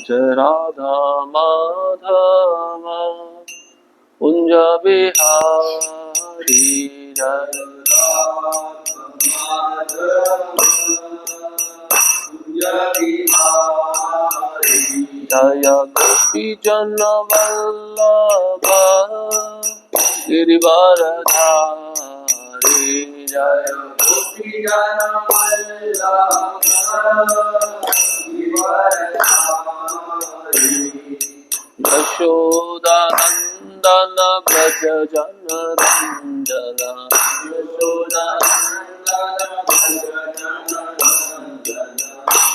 जय राधा माधव कुंज बिहारी जय जय गोपी जन वल्लभ गिरिवरधारी जय गोपी जन वल्लभ गिरिवरधारी यशोदानंदन व्रज जन रंजन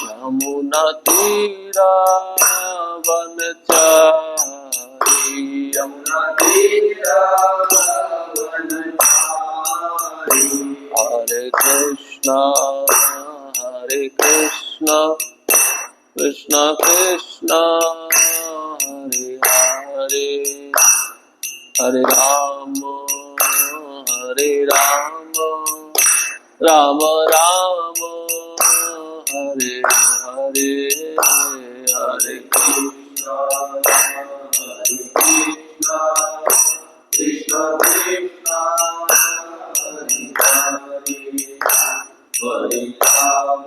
यमुना तीरा वनचारी यमुना तीरा वनचारी हरे कृष्णा कृष्ण कृष्ण हरे हरे हरे राम राम राम हरे हरे हरे कृष्ण कृष्ण कृष्ण हरे हरे हरे राम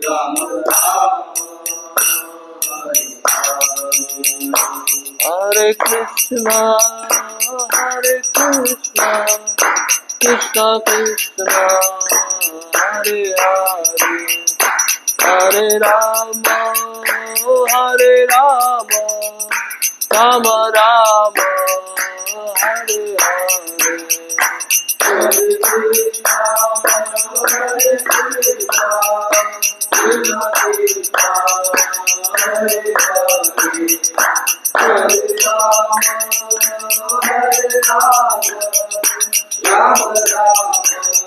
राम राम हरे कृष्णा कृष्णा कृष्णा हरे हरे हरे राम राम राम हरे हरे हरे कृष्णा हरे कृष्णा कृष्णा कृष्णा हरे हरे हरे राम राम राम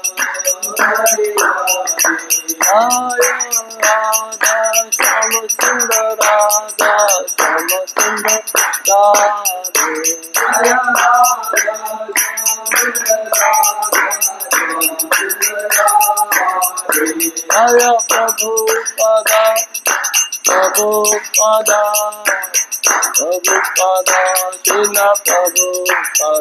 हरे हरे राधा श्याम सुंदर राधा श्याम सुंदर राधे राधा हरे प्रभुपदा प्रभुपदा प्रभुपदा श्रील प्रभुपदा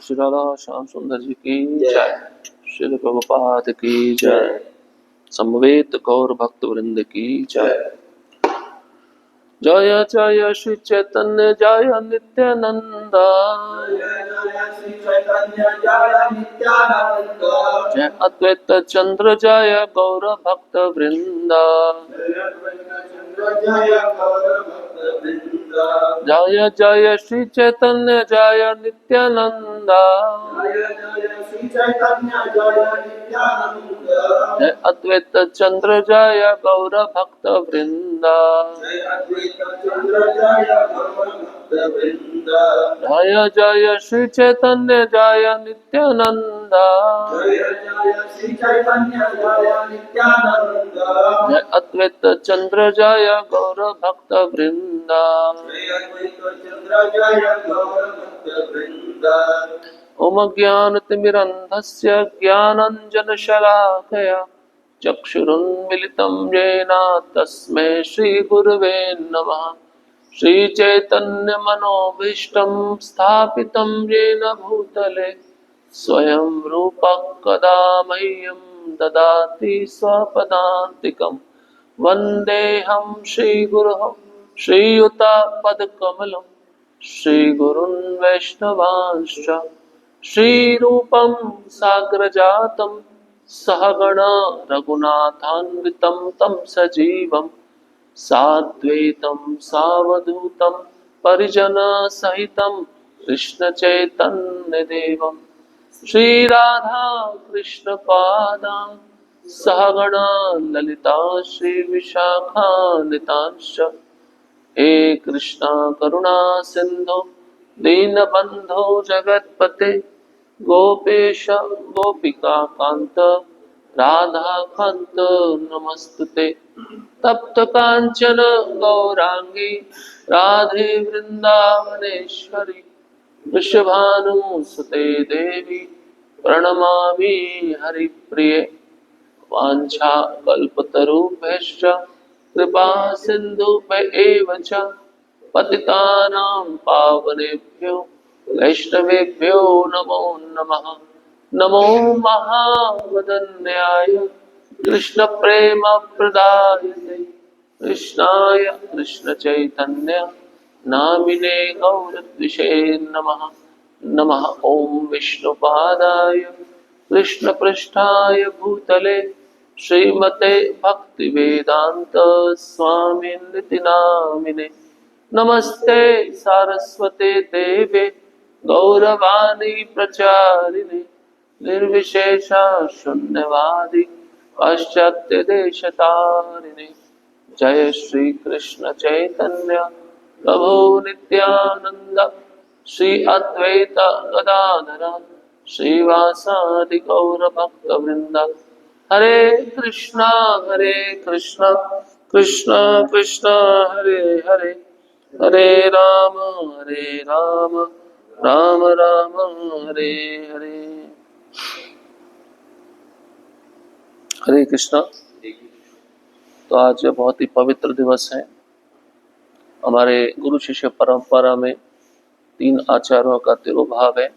श्री राधा श्याम सुंदर जी की जय। श्री प्रभुपाद की जय। समवेत गौर भक्त वृंद की जय। जय जय श्री चैतन्य जय नित्यानंद जय अद्वैत चंद्र जय गौर भक्त वृंद जय जय श्री चैतन्य जय नित्यानंद जय अद्वैत चंद्र जय गौर भक्त वृंद जय जय श्री चैतन्य जय नित्यानंद जय अद्वैत चंद्र जय गौर भक्त वृंद ओम ज्ञानतिमिरन्धस्य ज्ञानाञ्जनशलाकया चक्षुरुन्मिलितं येन तस्मै श्रीगुरवे नमः। श्रीचैतन्यमनोभीष्टं स्थापितं येन भूतले स्वयं रूपः कदा मह्यं ददाति स्वपदान्तिकं वन्देऽहं श्रीगुरुः श्रीयुतापदकमलं श्रीगुरुन् वैष्णवांश्च श्रीरूपं साग्रजातं सहगण रघुनाथान्वितं तं सजीवं साद्वैतं सावधूतं परिजनसहितं कृष्णचैतन्यदेवं श्रीराधा कृष्णपादान् सहगण ललिता श्रीविशाखान्वितांश्च हे कृष्णा करुणा सिंधु दीनबंधो जगत्पते गोपेश गोपिका कांत राधा कांत नमस्तुते तप्त कांचन गौरांगी राधे वृंदावनेश्वरी वृषभानुसुते देवी प्रणमामि हरिप्रिये। वाञ्छा कल्पतरुभ्यश्च कृपा सिन्धुभ्य एव च पतितानां पावनेभ्यो वैष्णवेभ्यो नमो नमः। नमो महावदन्याय कृष्णप्रेमप्रदायते कृष्णाय कृष्णचैतन्य नामिने गौरद्विषे नमः। नमः ॐ विष्णुपादाय कृष्णपृष्ठाय भूतले श्रीमते भक्तिवेदान्त स्वामिनिति नामिने। नमस्ते सारस्वते देवे गौरवाणी प्रचारिणे निर्विशेषा शून्यवादी पाश्चात्य देशतारिणे। जय श्री कृष्ण चैतन्य प्रभु नित्यानंद श्री अद्वैत गदाधर श्रीवासादि गौर भक्त वृंद। हरे कृष्णा कृष्णा कृष्णा हरे हरे हरे राम राम राम हरे हरे। हरे कृष्णा। तो आज बहुत ही पवित्र दिवस है। हमारे गुरु शिष्य परंपरा में 3 आचार्यों का तिरोभाव है।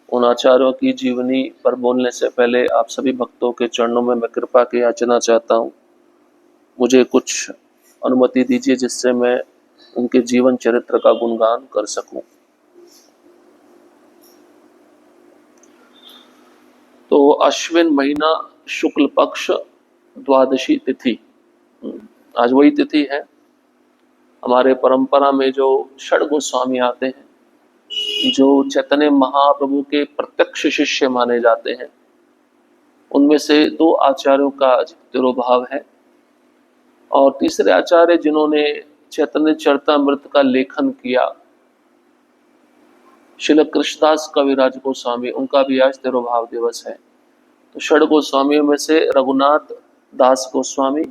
उन आचार्यों की जीवनी पर बोलने से पहले आप सभी भक्तों के चरणों में मैं कृपा की याचना चाहता हूँ। मुझे कुछ अनुमति दीजिए जिससे मैं उनके जीवन चरित्र का गुणगान कर सकूं। तो अश्विन महीना शुक्ल पक्ष द्वादशी तिथि, आज वही तिथि है। हमारे परंपरा में जो षड गोस्वामी आते हैं, जो चैतन्य महाप्रभु के प्रत्यक्ष शिष्य माने जाते हैं, उनमें से 2 आचार्यों का तिरोभाव है। और तीसरे आचार्य जिन्होंने चैतन्य चरितामृत का लेखन किया, श्रील कृष्णदास कविराज गोस्वामी, उनका भी आज तिरोभाव दिवस है। तो षड गोस्वामियों में से रघुनाथ दास गोस्वामी,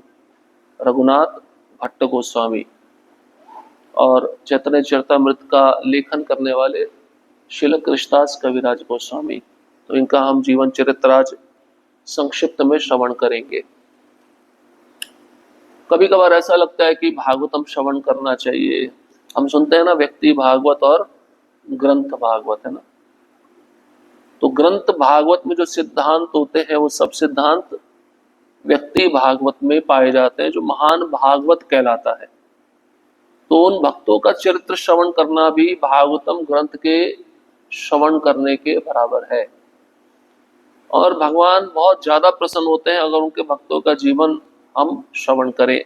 रघुनाथ भट्ट गोस्वामी और चैतन्य चरितामृत का लेखन करने वाले श्रील कृष्णदास कविराज गोस्वामी। तो इनका हम जीवन चरित्र आज संक्षिप्त में श्रवण करेंगे। कभी कभार ऐसा लगता है कि भागवतम श्रवण करना चाहिए। हम सुनते हैं ना, व्यक्ति भागवत और ग्रंथ भागवत, है ना। तो ग्रंथ भागवत में जो सिद्धांत होते हैं वो सब सिद्धांत व्यक्ति भागवत में पाए जाते हैं, जो महान भागवत कहलाता है। तो उन भक्तों का चरित्र श्रवण करना भी भागवतम ग्रंथ के श्रवण करने के बराबर है। और भगवान बहुत ज्यादा प्रसन्न होते हैं अगर उनके भक्तों का जीवन हम श्रवण करें।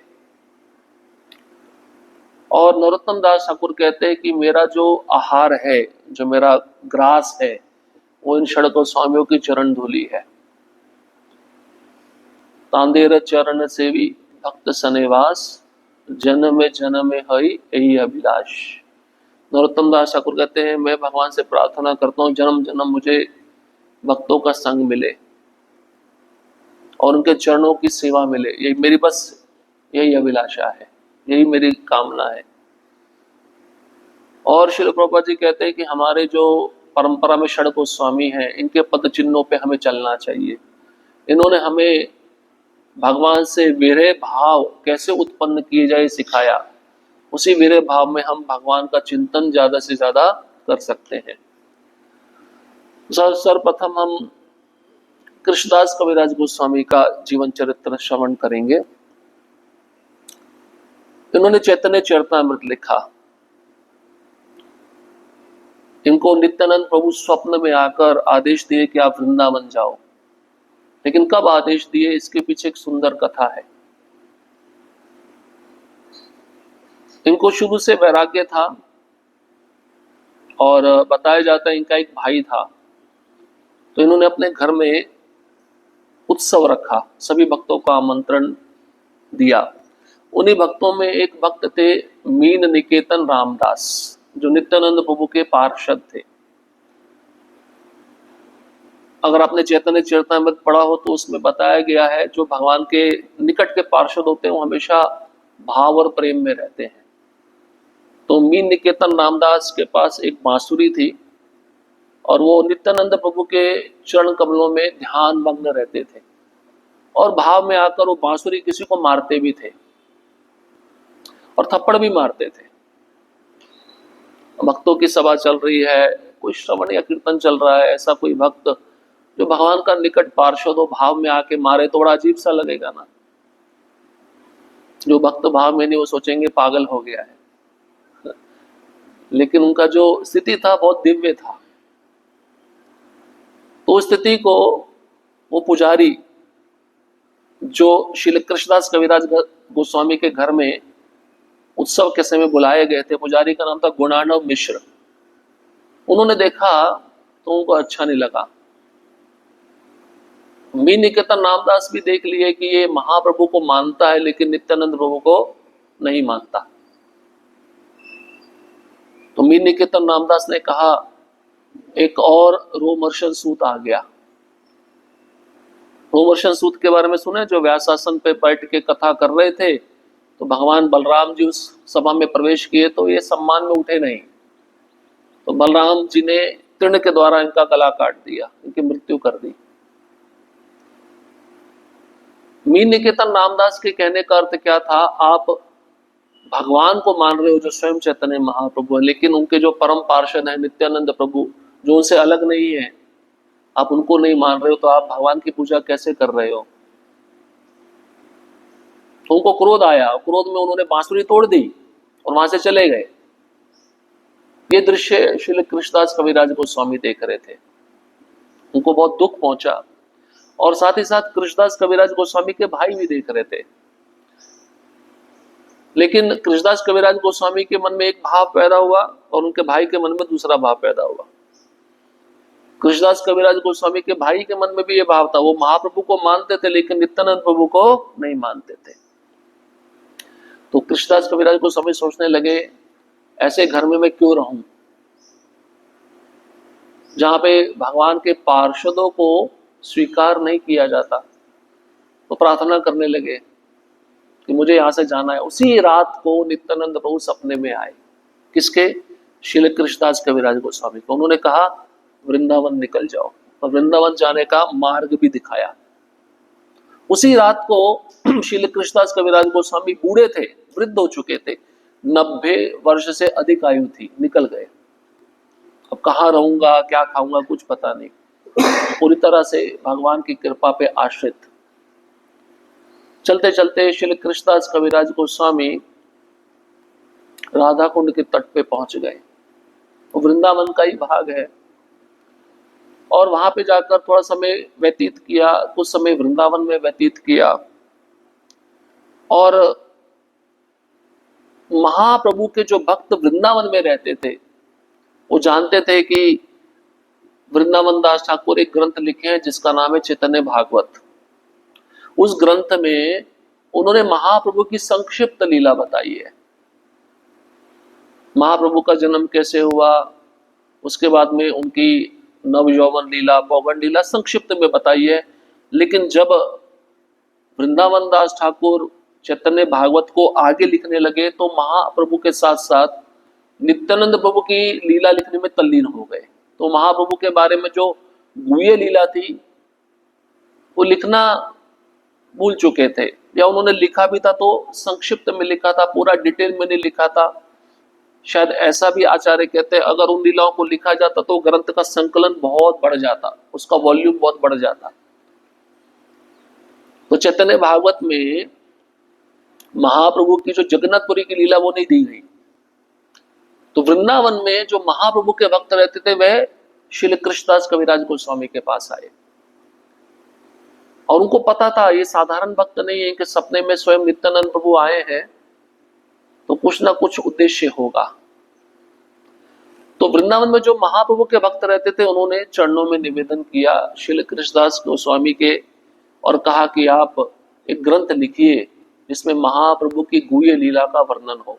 और नरोत्तम दास ठाकुर कहते हैं कि मेरा जो आहार है, जो मेरा ग्रास है, वो इन षड गोस्वामियों की चरण धूलि है। तांदेर चरण सेवी भक्त सनेवास जन्म हई यही अभिलाष। नरोत्तम दास ठाकुर कहते हैं मैं भगवान से प्रार्थना करता हूँ जन्म जन्म मुझे भक्तों का संग मिले और उनके चरणों की सेवा मिले। यही मेरी बस यही अभिलाषा है, यही मेरी कामना है। और श्रील प्रभुपाद जी कहते हैं कि हमारे जो परंपरा में षड गोस्वामी हैं, इनके पद चिन्हों पे हमें चलना चाहिए। इन्होंने हमें भगवान से विरह भाव कैसे उत्पन्न किए जाए सिखाया। उसी विरह भाव में हम भगवान का चिंतन ज्यादा से ज्यादा कर सकते हैं। सर्वप्रथम हम कृष्णदास कविराज गोस्वामी का जीवन चरित्र श्रवण करेंगे। इन्होंने चैतन्य चरितामृत लिखा। इनको नित्यानंद प्रभु स्वप्न में आकर आदेश दिए कि आप वृंदावन जाओ। लेकिन कब आदेश दिए, इसके पीछे एक सुंदर कथा है। इनको शुरू से वैराग्य था और बताया जाता है इनका एक भाई था। तो इन्होंने अपने घर में उत्सव रखा, सभी भक्तों का आमंत्रण दिया। उन्हीं भक्तों में एक भक्त थे मीन निकेतन रामदास, जो नित्यानंद प्रभु के पार्षद थे। अगर आपने चैतन्य चरितामृत पढ़ा हो तो उसमें बताया गया है जो भगवान के निकट के पार्षद होते हैं वो हमेशा भाव और प्रेम में रहते हैं। मीन निकेतन रामदास के पास एक बांसुरी थी और वो नित्यानंद प्रभु के चरण कमलों में ध्यान मग्न रहते थे और भाव में आकर वो बांसुरी किसी को मारते भी थे और थप्पड़ भी मारते थे। भक्तों की सभा चल रही है, कोई श्रवण या कीर्तन चल रहा है, ऐसा कोई भक्त जो भगवान का निकट पार्षद हो भाव में आके मारे तो बड़ा अजीब सा लगेगा ना। जो भक्त भाव में नहीं वो सोचेंगे पागल हो गया है, लेकिन उनका जो स्थिति था बहुत दिव्य था। तो उस स्थिति को वो पुजारी जो श्री कृष्णदास कविराज गोस्वामी के घर में उत्सव के समय बुलाए गए थे, पुजारी का नाम था गुणार्णव मिश्र, उन्होंने देखा तो उनको अच्छा नहीं लगा। मीन निकेतन रामदास भी देख लिए कि ये महाप्रभु को मानता है लेकिन नित्यानंद प्रभु को नहीं मानता। तो मीन निकेतन रामदास ने कहा, एक और रोमर्शन सूत आ गया। रोमर्शन सूत के बारे में सुने, जो व्यासासन पे बैठ के कथा कर रहे थे तो भगवान बलराम जी उस सभा में प्रवेश किए तो ये सम्मान में उठे नहीं, तो बलराम जी ने तृण के द्वारा इनका गला काट दिया, इनकी मृत्यु कर दी। मीन निकेतन रामदास के कहने का अर्थ क्या था, आप भगवान को मान रहे हो जो स्वयं चैतन्य महाप्रभु है, लेकिन उनके जो परम पार्षद है नित्यानंद प्रभु जो उनसे अलग नहीं है, आप उनको नहीं मान रहे हो तो आप भगवान की पूजा कैसे कर रहे हो। तो उनको क्रोध आया, क्रोध में उन्होंने बांसुरी तोड़ दी और वहां से चले गए। ये दृश्य श्री कृष्णदास कविराज गोस्वामी देख रहे थे, उनको बहुत दुख पहुंचा और साथ ही साथ कृष्णदास कविराज गोस्वामी के भाई भी देख रहे थे। लेकिन कृष्णदास कविराज गोस्वामी के मन में एक भाव पैदा हुआ और उनके भाई के मन में दूसरा भाव पैदा हुआ। कृष्णदास कविराज गोस्वामी के भाई के मन में भी ये भाव था, वो महाप्रभु को मानते थे लेकिन नित्यानंद प्रभु को नहीं मानते थे। तो कृष्णदास कविराज गोस्वामी सोचने लगे, ऐसे घर में मैं क्यों रहूं जहां पे भगवान के पार्षदों को स्वीकार नहीं किया जाता। तो प्रार्थना करने लगे कि मुझे यहां से जाना है। उसी रात को नित्यानंद प्रभु सपने में आए, किसके? श्री कृष्णदास कविराज गोस्वामी को। उन्होंने कहा वृंदावन निकल जाओ, और वृंदावन जाने का मार्ग भी दिखाया। उसी रात को श्री कृष्णदास कविराज गोस्वामी बूढ़े थे, वृद्ध हो चुके थे, 90 वर्ष से अधिक आयु थी, निकल गए। अब कहाँ रहूंगा, क्या खाऊंगा, कुछ पता नहीं, पूरी तरह से भगवान की कृपा पे आश्रित। चलते चलते श्री कृष्णदास कविराज गोस्वामी राधा कुंड के तट पे पहुंच गए। वृंदावन का ही भाग है और वहां पे जाकर थोड़ा समय व्यतीत किया, कुछ समय वृंदावन में व्यतीत किया। और महाप्रभु के जो भक्त वृंदावन में रहते थे वो जानते थे कि वृंदावन दास ठाकुर एक ग्रंथ लिखे हैं जिसका नाम है चैतन्य भागवत। उस ग्रंथ में उन्होंने महाप्रभु की संक्षिप्त लीला बताई है। महाप्रभु का जन्म कैसे हुआ, उसके बाद में उनकी नव यौवन लीला, पौगंड लीला संक्षिप्त में बताई है। लेकिन जब वृंदावन दास ठाकुर चैतन्य भागवत को आगे लिखने लगे तो महाप्रभु के साथ साथ नित्यानंद प्रभु की लीला लिखने में तल्लीन हो गए। तो महाप्रभु के बारे में जो गुह्य लीला थी वो लिखना भूल चुके थे, या उन्होंने लिखा भी था तो संक्षिप्त में लिखा था, पूरा डिटेल में नहीं लिखा था। शायद ऐसा भी आचार्य कहते हैं, अगर उन लीलाओं को लिखा जाता तो ग्रंथ का संकलन बहुत बढ़ जाता, उसका वॉल्यूम बहुत बढ़ जाता। तो चैतन्य भागवत में महाप्रभु की जो जगन्नाथपुरी की लीला वो नहीं दी गई। तो वृंदावन में जो महाप्रभु के भक्त रहते थे वह श्री कृष्णदास कविराज गोस्वामी के पास आए और उनको पता था ये साधारण भक्त नहीं है कि सपने में स्वयं नित्यानंद प्रभु आए हैं, तो कुछ ना कुछ उद्देश्य होगा। तो वृंदावन में जो महाप्रभु के भक्त रहते थे उन्होंने चरणों में निवेदन किया श्री कृष्णदास गोस्वामी के और कहा कि आप एक ग्रंथ लिखिए जिसमें महाप्रभु की गुह्य लीला का वर्णन हो,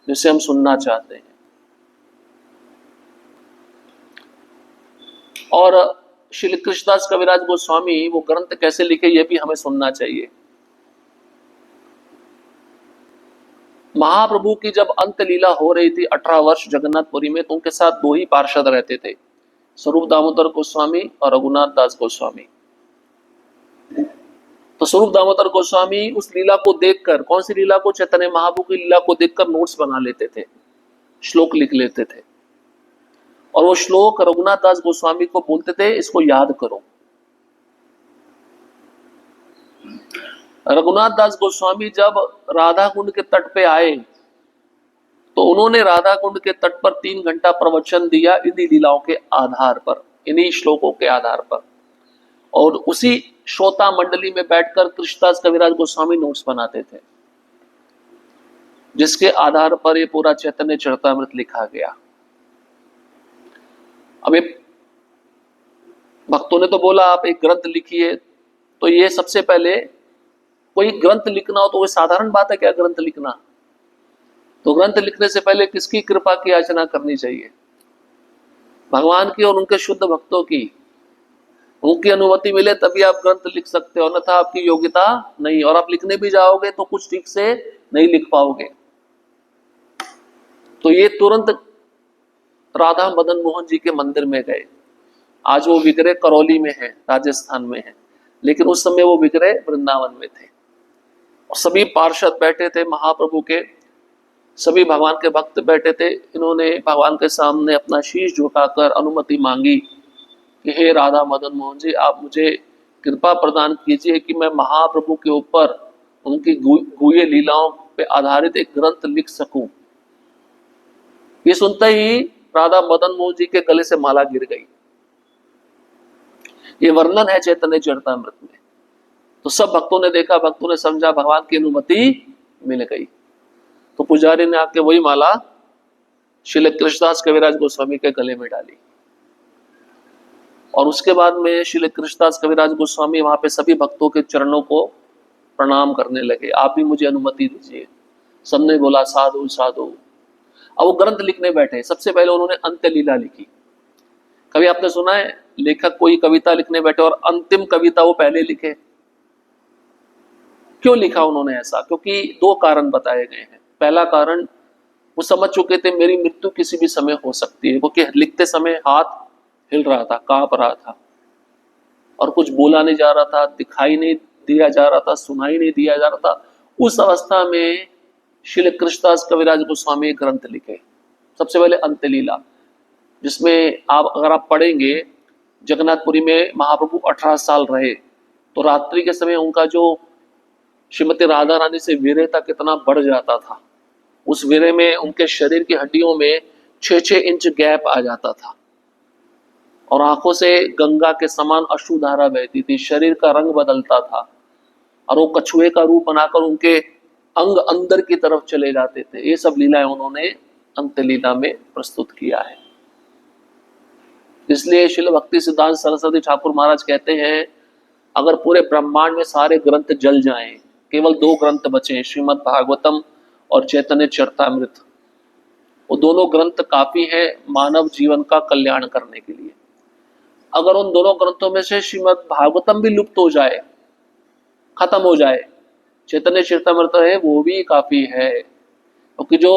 जिसे हम सुनना चाहते हैं। और श्री कृष्णदास कविराज गोस्वामी वो ग्रंथ कैसे लिखे ये भी हमें सुनना चाहिए। महाप्रभु की जब अंत लीला हो रही थी 18 वर्ष जगन्नाथपुरी में, तो उनके साथ दो ही पार्षद रहते थे, स्वरूप दामोदर गोस्वामी और रघुनाथ दास गोस्वामी। तो स्वरूप दामोदर गोस्वामी उस लीला को देखकर, कौन सी लीला को, चैतन्य महाप्रभु की लीला को देखकर नोट्स बना लेते थे, श्लोक लिख लेते थे, और वो श्लोक रघुनाथ दास गोस्वामी को बोलते थे इसको याद करो। रघुनाथ दास गोस्वामी जब राधा कुंड के तट पे आए तो उन्होंने राधा कुंड के तट पर 3 घंटा प्रवचन दिया इन्हीं लीलाओं के आधार पर, इन्हीं श्लोकों के आधार पर, और उसी श्रोता मंडली में बैठकर कृष्णदास कविराज गोस्वामी नोट्स बनाते थे, जिसके आधार पर ये पूरा चैतन्य चरितामृत लिखा गया। अब ये भक्तों ने तो बोला आप एक ग्रंथ लिखिए, तो ये सबसे पहले कोई ग्रंथ लिखना हो तो वो साधारण बात है क्या ग्रंथ लिखना? तो ग्रंथ लिखने से पहले किसकी कृपा की याचना करनी चाहिए? भगवान की और उनके शुद्ध भक्तों की। उनकी अनुमति मिले तभी आप ग्रंथ लिख सकते हो, अन्यथा आपकी योग्यता नहीं, और आप लिखने भी जाओगे तो कुछ ठीक से नहीं लिख पाओगे। तो ये तुरंत राधा मदन मोहन जी के मंदिर में गए। आज वो विग्रह करौली में है, राजस्थान में है, लेकिन उस समय वो विग्रह वृंदावन में थे। और सभी पार्षद बैठे थे महाप्रभु के, सभी भगवान के भक्त बैठे थे। इन्होंने भगवान के सामने अपना शीश झुकाकर अनुमति मांगी कि हे राधा मदन मोहन जी, आप मुझे कृपा प्रदान कीजिए कि मैं महाप्रभु के ऊपर उनकी गुह्य लीलाओं पे आधारित एक ग्रंथ लिख सकूं। ये सुनते ही राधा मदन मोहन जी के गले से माला गिर गई। ये वर्णन है चैतन्य चरितामृत में। तो सब भक्तों ने देखा, भक्तों ने समझा, भगवान की अनुमति मिल गई। तो पुजारी ने आके वही माला श्रील कृष्णदास कविराज गोस्वामी के गले में डाली, और उसके बाद में श्रील कृष्णदास कविराज गोस्वामी वहां पे सभी भक्तों के चरणों को प्रणाम करने लगे, आप भी मुझे अनुमति दीजिए। सबने बोला साधु साधु। अब वो ग्रंथ लिखने बैठे। सबसे पहले उन्होंने अंत्य लीला लिखी। कभी आपने सुना है लेखक कोई कविता लिखने बैठे और अंतिम कविता वो पहले लिखे? क्यों लिखा उन्होंने ऐसा? क्योंकि 2 कारण बताए गए हैं। पहला कारण, वो समझ चुके थे मेरी मृत्यु किसी भी समय हो सकती है, क्योंकि लिखते समय हाथ हिल रहा था, कांप रहा था, और कुछ बोला नहीं जा रहा था, दिखाई नहीं दिया जा रहा था, सुनाई नहीं दिया जा रहा था। उस अवस्था में श्री कृष्णदास कविराज गोस्वामी ग्रंथ लिखे। सबसे पहले अंत्य लीला, जिसमें अगर आप पढ़ेंगे, जगन्नाथपुरी में महाप्रभु 18 साल रहे, तो रात्रि के समय उनका जो श्रीमती राधा रानी से विरह था कितना बढ़ जाता था। उस विरह में उनके शरीर की हड्डियों में 6-6 इंच गैप आ जाता था, और आंखों से गंगा के समान अश्रुधारा बहती थी, शरीर का रंग बदलता था, और वो कछुए का रूप बनाकर उनके अंग अंदर की तरफ चले जाते थे। ये सब लीलाएं उन्होंने अंत्य लीला में प्रस्तुत किया है। इसलिए श्रील भक्ति सिद्धांत सरस्वती ठाकुर महाराज कहते हैं, अगर पूरे ब्रह्मांड में सारे ग्रंथ जल जाएं, केवल 2 ग्रंथ बचे, श्रीमद् भागवतम और चैतन्य चरितामृत, वो दोनों ग्रंथ काफी है मानव जीवन का कल्याण करने के लिए। अगर उन दोनों ग्रंथों में से श्रीमद् भागवतम भी लुप्त हो जाए, खत्म हो जाए, चैतन्य चरितामृत है वो भी काफी है, क्योंकि जो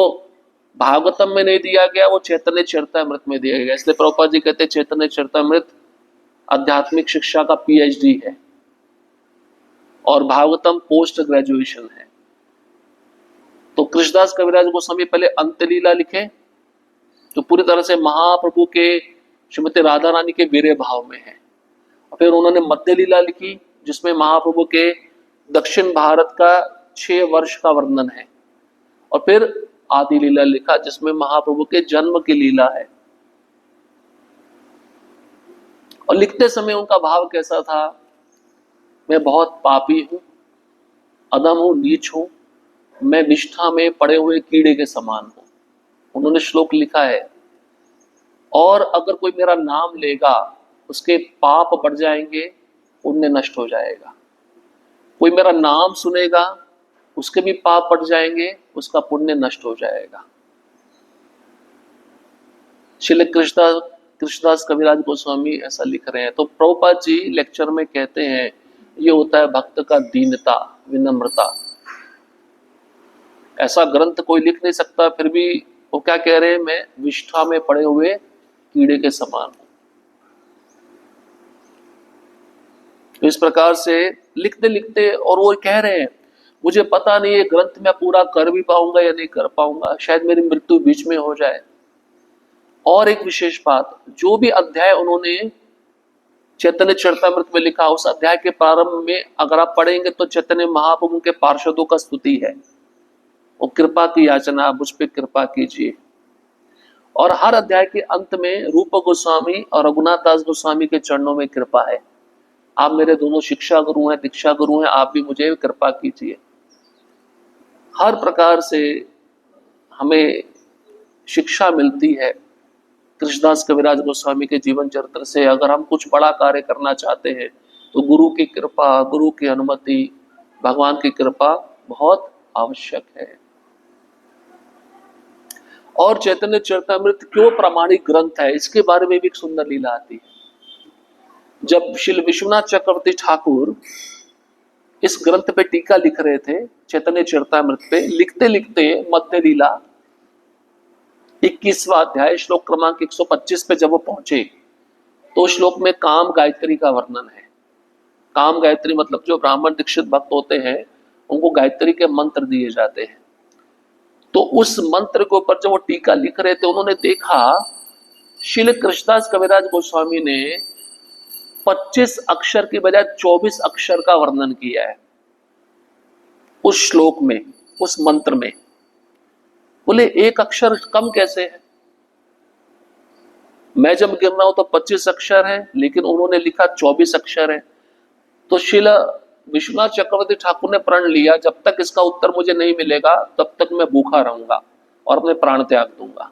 भागवतम में नहीं दिया गया वो चैतन्य चरितामृत में दिया गया। इसलिए प्रभुपाद जी कहते हैं चैतन्य चरितामृत आध्यात्मिक शिक्षा का PhD है, और भागवतम पोस्ट ग्रेजुएशन है। तो कृष्णदास कविराज गोस्वामी पहले अंत्य लीला लिखे, जो पूरी तरह से महाप्रभु के श्रीमती राधा रानी के वीरे भाव में है। और फिर उन्होंने मध्य लीला लिखी, जिसमें महाप्रभु के दक्षिण भारत का 6 वर्ष का वर्णन है। और फिर आदि लीला लिखा, जिसमें महाप्रभु के जन्म की लीला है। और लिखते समय उनका भाव कैसा था? मैं बहुत पापी हूं, अधम हूं, नीच हूं, मैं निष्ठा में पड़े हुए कीड़े के समान हूं। उन्होंने श्लोक लिखा है, और अगर कोई मेरा नाम लेगा उसके पाप बढ़ जाएंगे, पुण्य नष्ट हो जाएगा। कोई मेरा नाम सुनेगा उसके भी पाप बढ़ जाएंगे, उसका पुण्य नष्ट हो जाएगा। श्री कृष्णदास कविराज गोस्वामी ऐसा लिख रहे हैं। तो प्रभुपाद जी लेक्चर में कहते हैं, ये होता है भक्त का दीनता, विनम्रता। ऐसा ग्रंथ कोई लिख नहीं सकता, फिर भी वो क्या कह रहे हैं, मैं विष्ठा में पड़े हुए कीड़े के समान हूं। इस प्रकार से लिखते लिखते, और वो कह रहे हैं मुझे पता नहीं ये ग्रंथ मैं पूरा कर भी पाऊंगा या नहीं कर पाऊंगा, शायद मेरी मृत्यु बीच में हो जाए। और एक विशेष बात, जो भी अध्याय उन्होंने चैतन्य चरितामृत में लिखा, उस अध्याय के प्रारंभ में अगर आप पढ़ेंगे तो चैतन्य महाप्रभु के पार्षदों का स्तुति है, वो कृपा की याचना, मुझ पे कृपा कीजिए। और हर अध्याय के अंत में रूप गोस्वामी और रघुनाथ दास गोस्वामी के चरणों में कृपा है, आप मेरे दोनों शिक्षा गुरु हैं, दीक्षा गुरु हैं, आप भी मुझे कृपा कीजिए। हर प्रकार से हमें शिक्षा मिलती है कृष्णदास कविराज गोस्वामी के जीवन चरित्र से। अगर हम कुछ बड़ा कार्य करना चाहते हैं तो गुरु की कृपा, गुरु की अनुमति, भगवान की कृपा बहुत आवश्यक है। और चैतन्य चरितामृत क्यों प्रामाणिक ग्रंथ है, इसके बारे में भी एक सुंदर लीला आती है। जब श्री विश्वनाथ चक्रवर्ती ठाकुर इस ग्रंथ पे टीका लिख रहे थे चैतन्य चरितामृत पे, लिखते लिखते मध्य लीला 21वां अध्याय श्लोक क्रमांक 125 पे जब वो पहुंचे तो श्लोक में काम गायत्री का वर्णन है। काम गायत्री मतलब जो ब्राह्मण दीक्षित भक्त होते हैं उनको गायत्री के मंत्र दिए जाते हैं। तो उस मंत्र के ऊपर जब वो टीका लिख रहे थे, उन्होंने देखा श्रील कृष्णदास कविराज गोस्वामी ने 25 अक्षर की बजाय 24 अक्षर का वर्णन किया है उस श्लोक में, उस मंत्र में। बोले एक अक्षर कम कैसे है, मैं जब गिन रहा हूं तो 25 अक्षर है, लेकिन उन्होंने लिखा 24 अक्षर है। तो श्रील विश्वनाथ चक्रवर्ती ठाकुर ने प्रण लिया, जब तक इसका उत्तर मुझे नहीं मिलेगा तब तक मैं भूखा रहूंगा और अपने प्राण त्याग दूंगा।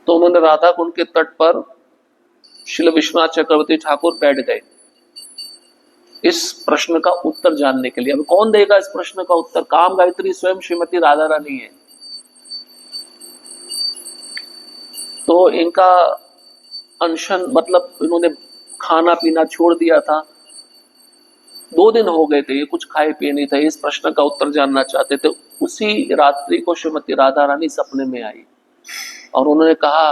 तो उन्होंने राधा कुंड के तट पर श्रील विश्वनाथ चक्रवर्ती ठाकुर बैठ गए इस प्रश्न का उत्तर जानने के लिए। अब कौन देगा इस प्रश्न का उत्तर? काम गायत्री स्वयं श्रीमती राधा रानी है। तो इनका अनशन मतलब इन्होंने खाना पीना छोड़ दिया था, 2 दिन हो गए थे, ये कुछ खाए पिए नहीं थे, इस प्रश्न का उत्तर जानना चाहते थे। उसी रात्रि को श्रीमती राधा रानी सपने में आई और उन्होंने कहा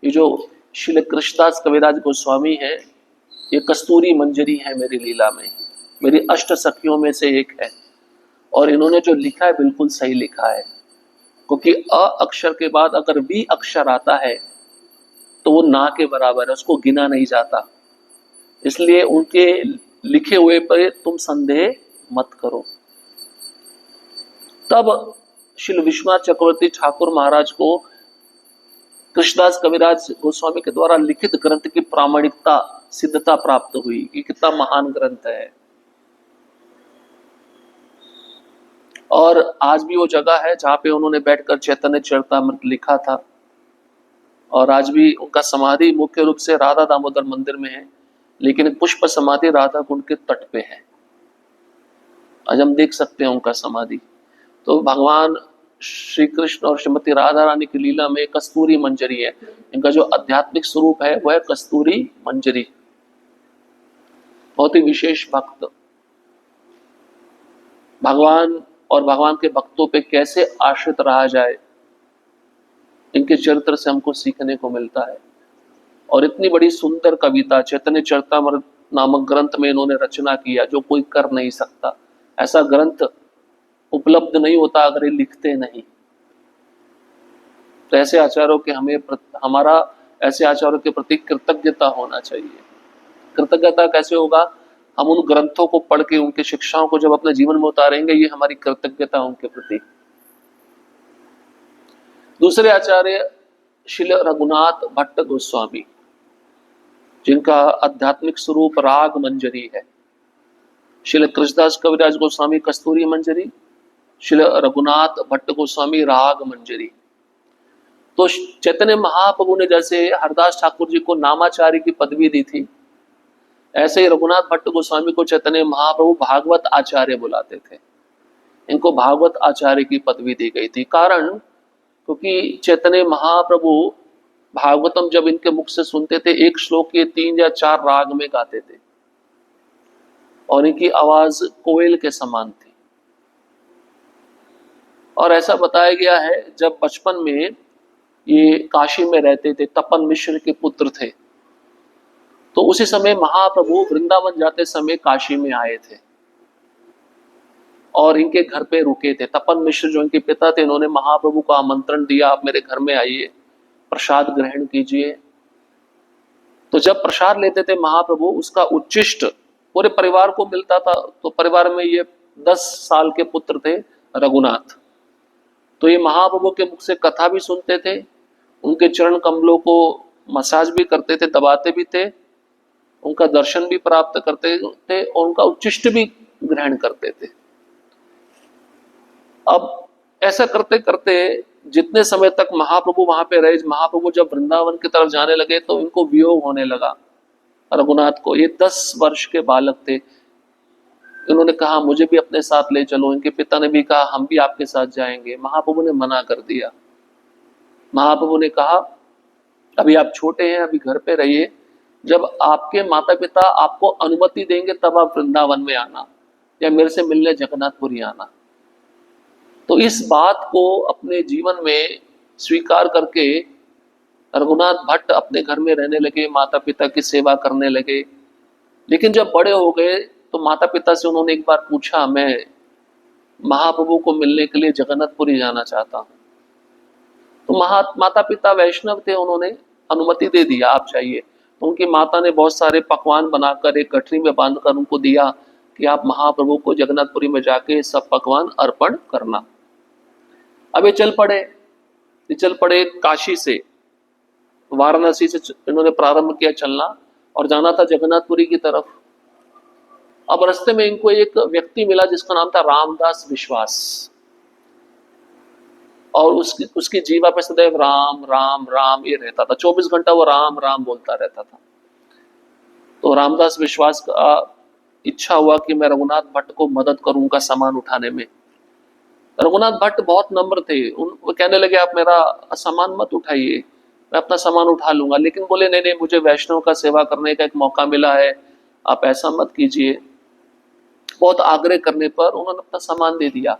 ये जो श्री कृष्णदास कविराज गोस्वामी है ये कस्तूरी मंजरी है मेरी लीला में, मेरी अष्ट सखियों में से एक है, और इन्होंने जो लिखा है बिल्कुल सही लिखा है, क्योंकि अ अक्षर के बाद अगर बी अक्षर आता है तो वो ना के बराबर है, उसको गिना नहीं जाता। इसलिए उनके लिखे हुए पर तुम संदेह मत करो। तब श्री विश्वनाथ चक्रवर्ती ठाकुर महाराज को कृष्णदास कविराज गोस्वामी के द्वारा लिखित ग्रंथ की प्रामाणिकता, सिद्धता प्राप्त हुई कि कितना महान ग्रंथ है। और आज भी वो जगह है जहां पे उन्होंने बैठकर चैतन्य चरितामृत लिखा था, और आज भी उनका समाधि मुख्य रूप से राधा दामोदर मंदिर में है, लेकिन पुष्प समाधि राधा कुंड के तट पे है। आज हम देख सकते हैं उनका समाधि। तो भगवान श्री कृष्ण और श्रीमती राधा रानी की लीला में कस्तूरी मंजरी है। इनका जो आध्यात्मिक स्वरूप है वह है कस्तूरी मंजरी। बहुत ही विशेष भक्त, भगवान और भगवान के भक्तों पे कैसे आश्रित रहा जाए, इनके चरित्र से हमको सीखने को मिलता है। और इतनी बड़ी सुंदर कविता चैतन्य चरितामृत नामक ग्रंथ में इन्होंने रचना किया जो कोई कर नहीं सकता। ऐसा ग्रंथ उपलब्ध नहीं होता अगर ये लिखते नहीं। तो ऐसे आचार्यों के हमारा ऐसे आचार्यों के प्रति कृतज्ञता होना चाहिए। कृतज्ञता कैसे होगा? हम उन ग्रंथों को पढ़ के उनकी शिक्षाओं को जब अपने जीवन में उतारेंगे, ये हमारी कृतज्ञता उनके प्रति। दूसरे आचार्य श्री रघुनाथ भट्ट गोस्वामी, जिनका आध्यात्मिक स्वरूप राग मंजरी है। श्री कृष्णदास कविराज गोस्वामी कस्तूरी मंजरी, श्री रघुनाथ भट्ट गोस्वामी राग मंजरी। तो चैतन्य महाप्रभु ने जैसे हरदास ठाकुर जी को नामाचार्य की पदवी दी थी, ऐसे ही रघुनाथ भट्ट गोस्वामी को चैतन्य महाप्रभु भागवत आचार्य बुलाते थे। इनको भागवत आचार्य की पदवी दी गई थी। कारण क्योंकि चैतन्य महाप्रभु भागवतम जब इनके मुख से सुनते थे, एक श्लोक के 3 या 4 राग में गाते थे और इनकी आवाज कोयल के समान थी। और ऐसा बताया गया है जब बचपन में ये काशी में रहते थे, तपन मिश्र के पुत्र थे, तो उसी समय महाप्रभु वृंदावन जाते समय काशी में आए थे और इनके घर पे रुके थे। तपन मिश्र जो इनके पिता थे, इन्होंने महाप्रभु को आमंत्रण दिया, आप मेरे घर में आइए, प्रसाद ग्रहण कीजिए। तो जब प्रसाद लेते थे महाप्रभु, उसका उच्चिष्ट पूरे परिवार को मिलता था। तो परिवार में ये 10 साल के पुत्र थे रघुनाथ, तो ये महाप्रभु के मुख से कथा भी सुनते थे, उनके चरण कमलों को मसाज भी करते थे, दबाते भी थे, उनका दर्शन भी प्राप्त करते थे और उनका उच्चिष्ट भी ग्रहण करते थे। अब ऐसा करते करते जितने समय तक महाप्रभु वहां पे रहे, महाप्रभु जब वृंदावन की तरफ जाने लगे तो इनको वियोग होने लगा रघुनाथ को। ये 10 वर्ष के बालक थे। इन्होंने कहा मुझे भी अपने साथ ले चलो। इनके पिता ने भी कहा हम भी आपके साथ जाएंगे। महाप्रभु ने मना कर दिया। महाप्रभु ने कहा अभी आप छोटे हैं, अभी घर पे रहिए, जब आपके माता पिता आपको अनुमति देंगे तब आप वृंदावन में आना या मेरे से मिलने जगन्नाथपुरी आना। तो इस बात को अपने जीवन में स्वीकार करके रघुनाथ भट्ट अपने घर में रहने लगे, माता पिता की सेवा करने लगे। लेकिन जब बड़े हो गए तो माता पिता से उन्होंने एक बार पूछा, मैं महाप्रभु को मिलने के लिए जगन्नाथपुरी जाना चाहता हूँ। तो माता पिता वैष्णव थे, उन्होंने अनुमति दे दिया, आप चाहिए। तो उनकी माता ने बहुत सारे पकवान बनाकर एक गठरी में बांधकर उनको दिया कि आप महाप्रभु को जगन्नाथपुरी में जाके सब पकवान अर्पण करना। अब ये चल पड़े काशी से, वाराणसी से इन्होंने प्रारंभ किया चलना और जाना था जगन्नाथपुरी की तरफ। अब रास्ते में इनको एक व्यक्ति मिला जिसका नाम था रामदास विश्वास, और उसकी जीवा पे सदैव राम राम राम ये रहता था। 24 घंटा वो राम राम बोलता रहता था। तो रामदास विश्वास का इच्छा हुआ कि मैं रघुनाथ भट्ट को मदद करूं उनका सामान उठाने में। रघुनाथ भट्ट बहुत नम्र थे, वो कहने लगे आप मेरा सामान मत उठाइए, मैं अपना सामान उठा लूंगा। लेकिन बोले नहीं नहीं, मुझे वैष्णव का सेवा करने का एक मौका मिला है, आप ऐसा मत कीजिए। बहुत आग्रह करने पर उन्होंने अपना सामान दे दिया।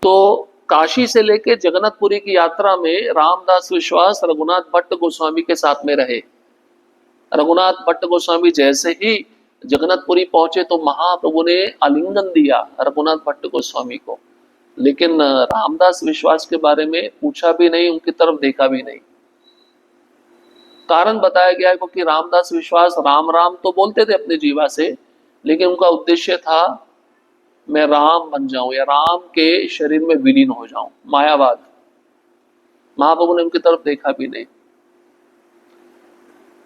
तो काशी से लेके जगन्नाथपुरी की यात्रा में रामदास विश्वास रघुनाथ भट्ट गोस्वामी के साथ में रहे। रघुनाथ भट्ट गोस्वामी जैसे ही जगन्नाथपुरी पहुंचे तो महाप्रभु ने आलिंगन दिया रघुनाथ भट्ट गोस्वामी को, लेकिन रामदास विश्वास के बारे में पूछा भी नहीं, उनकी तरफ देखा भी नहीं। कारण बताया गया है क्योंकि रामदास विश्वास राम राम तो बोलते थे अपने जीवा से, लेकिन उनका उद्देश्य था मैं राम बन जाऊं या राम के शरीर में विलीन हो जाऊं, मायावाद। महाप्रभु ने उनकी तरफ देखा भी नहीं।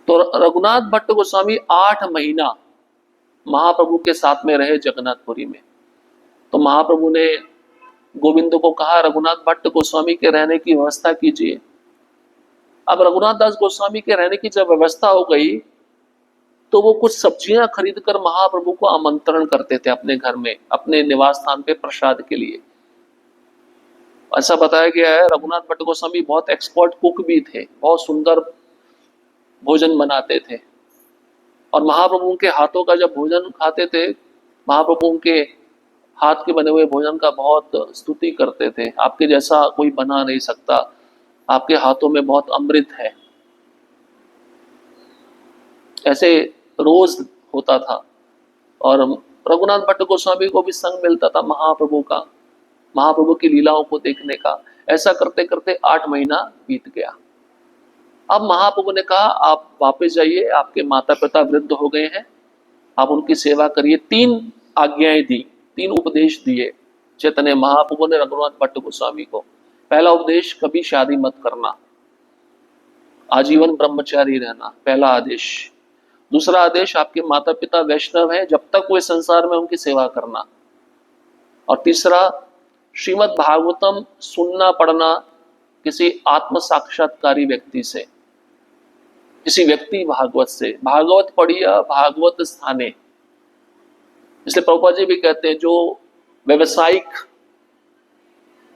तो रघुनाथ भट्ट गोस्वामी 8 महीना महाप्रभु के साथ में रहे जगन्नाथपुरी में। तो महाप्रभु ने गोविंद को कहा रघुनाथ भट्ट गोस्वामी के रहने की व्यवस्था कीजिए। अब रघुनाथ दास गोस्वामी के रहने की जब व्यवस्था हो गई तो वो कुछ सब्जियां खरीद कर महाप्रभु को आमंत्रण करते थे अपने घर में, अपने निवास स्थान पे प्रसाद के लिए। ऐसा बताया गया है रघुनाथ भट्ट गोस्वामी बहुत एक्सपर्ट कुक भी थे, बहुत सुंदर भोजन बनाते थे। और महाप्रभु के हाथों का जब भोजन खाते थे, महाप्रभु के हाथ के बने हुए भोजन का बहुत स्तुति करते थे, आपके जैसा कोई बना नहीं सकता, आपके हाथों में बहुत अमृत है, ऐसे रोज होता था। और रघुनाथ भट्ट गोस्वामी को भी संग मिलता था महाप्रभु का, महाप्रभु की लीलाओं को देखने का। ऐसा करते करते 8 महीना बीत गया। अब महाप्रभु ने कहा आप वापस जाइए, आपके माता पिता वृद्ध हो गए हैं, आप उनकी सेवा करिए। 3 आज्ञाएं दी, 3 उपदेश दिए चैतन्य महाप्रभु ने रघुनाथ भट्ट गोस्वामी को। पहला उपदेश, कभी शादी मत करना, आजीवन ब्रह्मचारी रहना, पहला आदेश। दूसरा आदेश, आपके माता पिता वैष्णव हैं, जब तक वे संसार में उनकी सेवा करना। और तीसरा, श्रीमद् भागवतम सुनना पढ़ना किसी आत्म साक्षात्कारी व्यक्ति से, किसी व्यक्ति भागवत से। भागवत पढ़िया भागवत स्थाने। इसलिए प्रभुपाद जी भी कहते हैं जो व्यवसायिक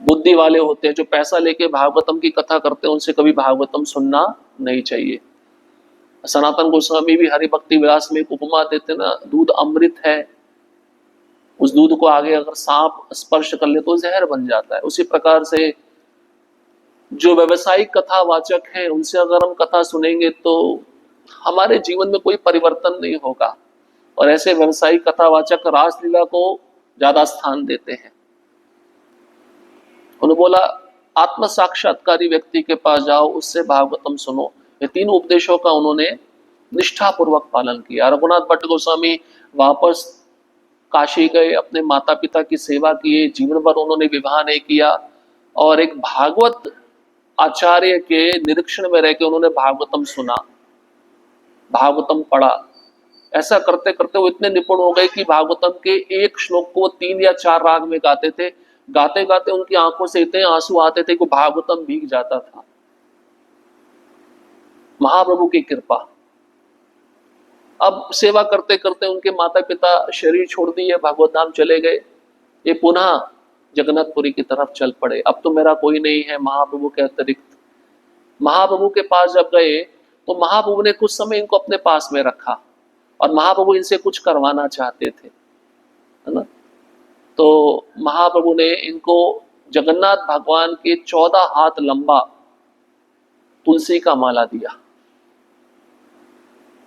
बुद्धि वाले होते हैं, जो पैसा लेके भागवतम की कथा करते हैं, उनसे कभी भागवतम सुनना नहीं चाहिए। सनातन गोस्वामी भी हरि भक्ति विलास में एक उपमा देते ना, दूध अमृत है, उस दूध को आगे अगर सांप स्पर्श कर ले तो जहर बन जाता है। उसी प्रकार से जो व्यवसायिक कथावाचक हैं उनसे अगर हम कथा सुनेंगे तो हमारे जीवन में कोई परिवर्तन नहीं होगा। और ऐसे व्यवसायिक कथावाचक रासलीला को ज्यादा स्थान देते हैं। उन्होंने बोला आत्म साक्षात्कारी व्यक्ति के पास जाओ, उससे भागवतम सुनो। ये तीन उपदेशों का उन्होंने निष्ठापूर्वक पालन किया। रघुनाथ भट्ट गोस्वामी वापस काशी गए, अपने माता पिता की सेवा किए, जीवन भर उन्होंने विवाह नहीं किया और एक भागवत आचार्य के निरीक्षण में रह के उन्होंने भागवतम सुना, भागवतम पढ़ा। ऐसा करते करते वो इतने निपुण हो गए कि भागवतम के एक श्लोक को 3 या 4 राग में गाते थे। गाते गाते उनकी आंखों से इतने आंसू आते थे कि भागवतम भीग जाता था। महाप्रभु की कृपा। अब सेवा करते करते उनके माता पिता शरीर छोड़ दिए, भागवत धाम चले गए। ये पुनः जगन्नाथपुरी की तरफ चल पड़े। अब तो मेरा कोई नहीं है महाप्रभु के अतिरिक्त। महाप्रभु के पास जब गए तो महाप्रभु ने कुछ समय इनको अपने पास में रखा और महाप्रभु इनसे कुछ करवाना चाहते थे, है ना। तो महाप्रभु ने इनको जगन्नाथ भगवान के 14 हाथ लंबा तुलसी का माला दिया।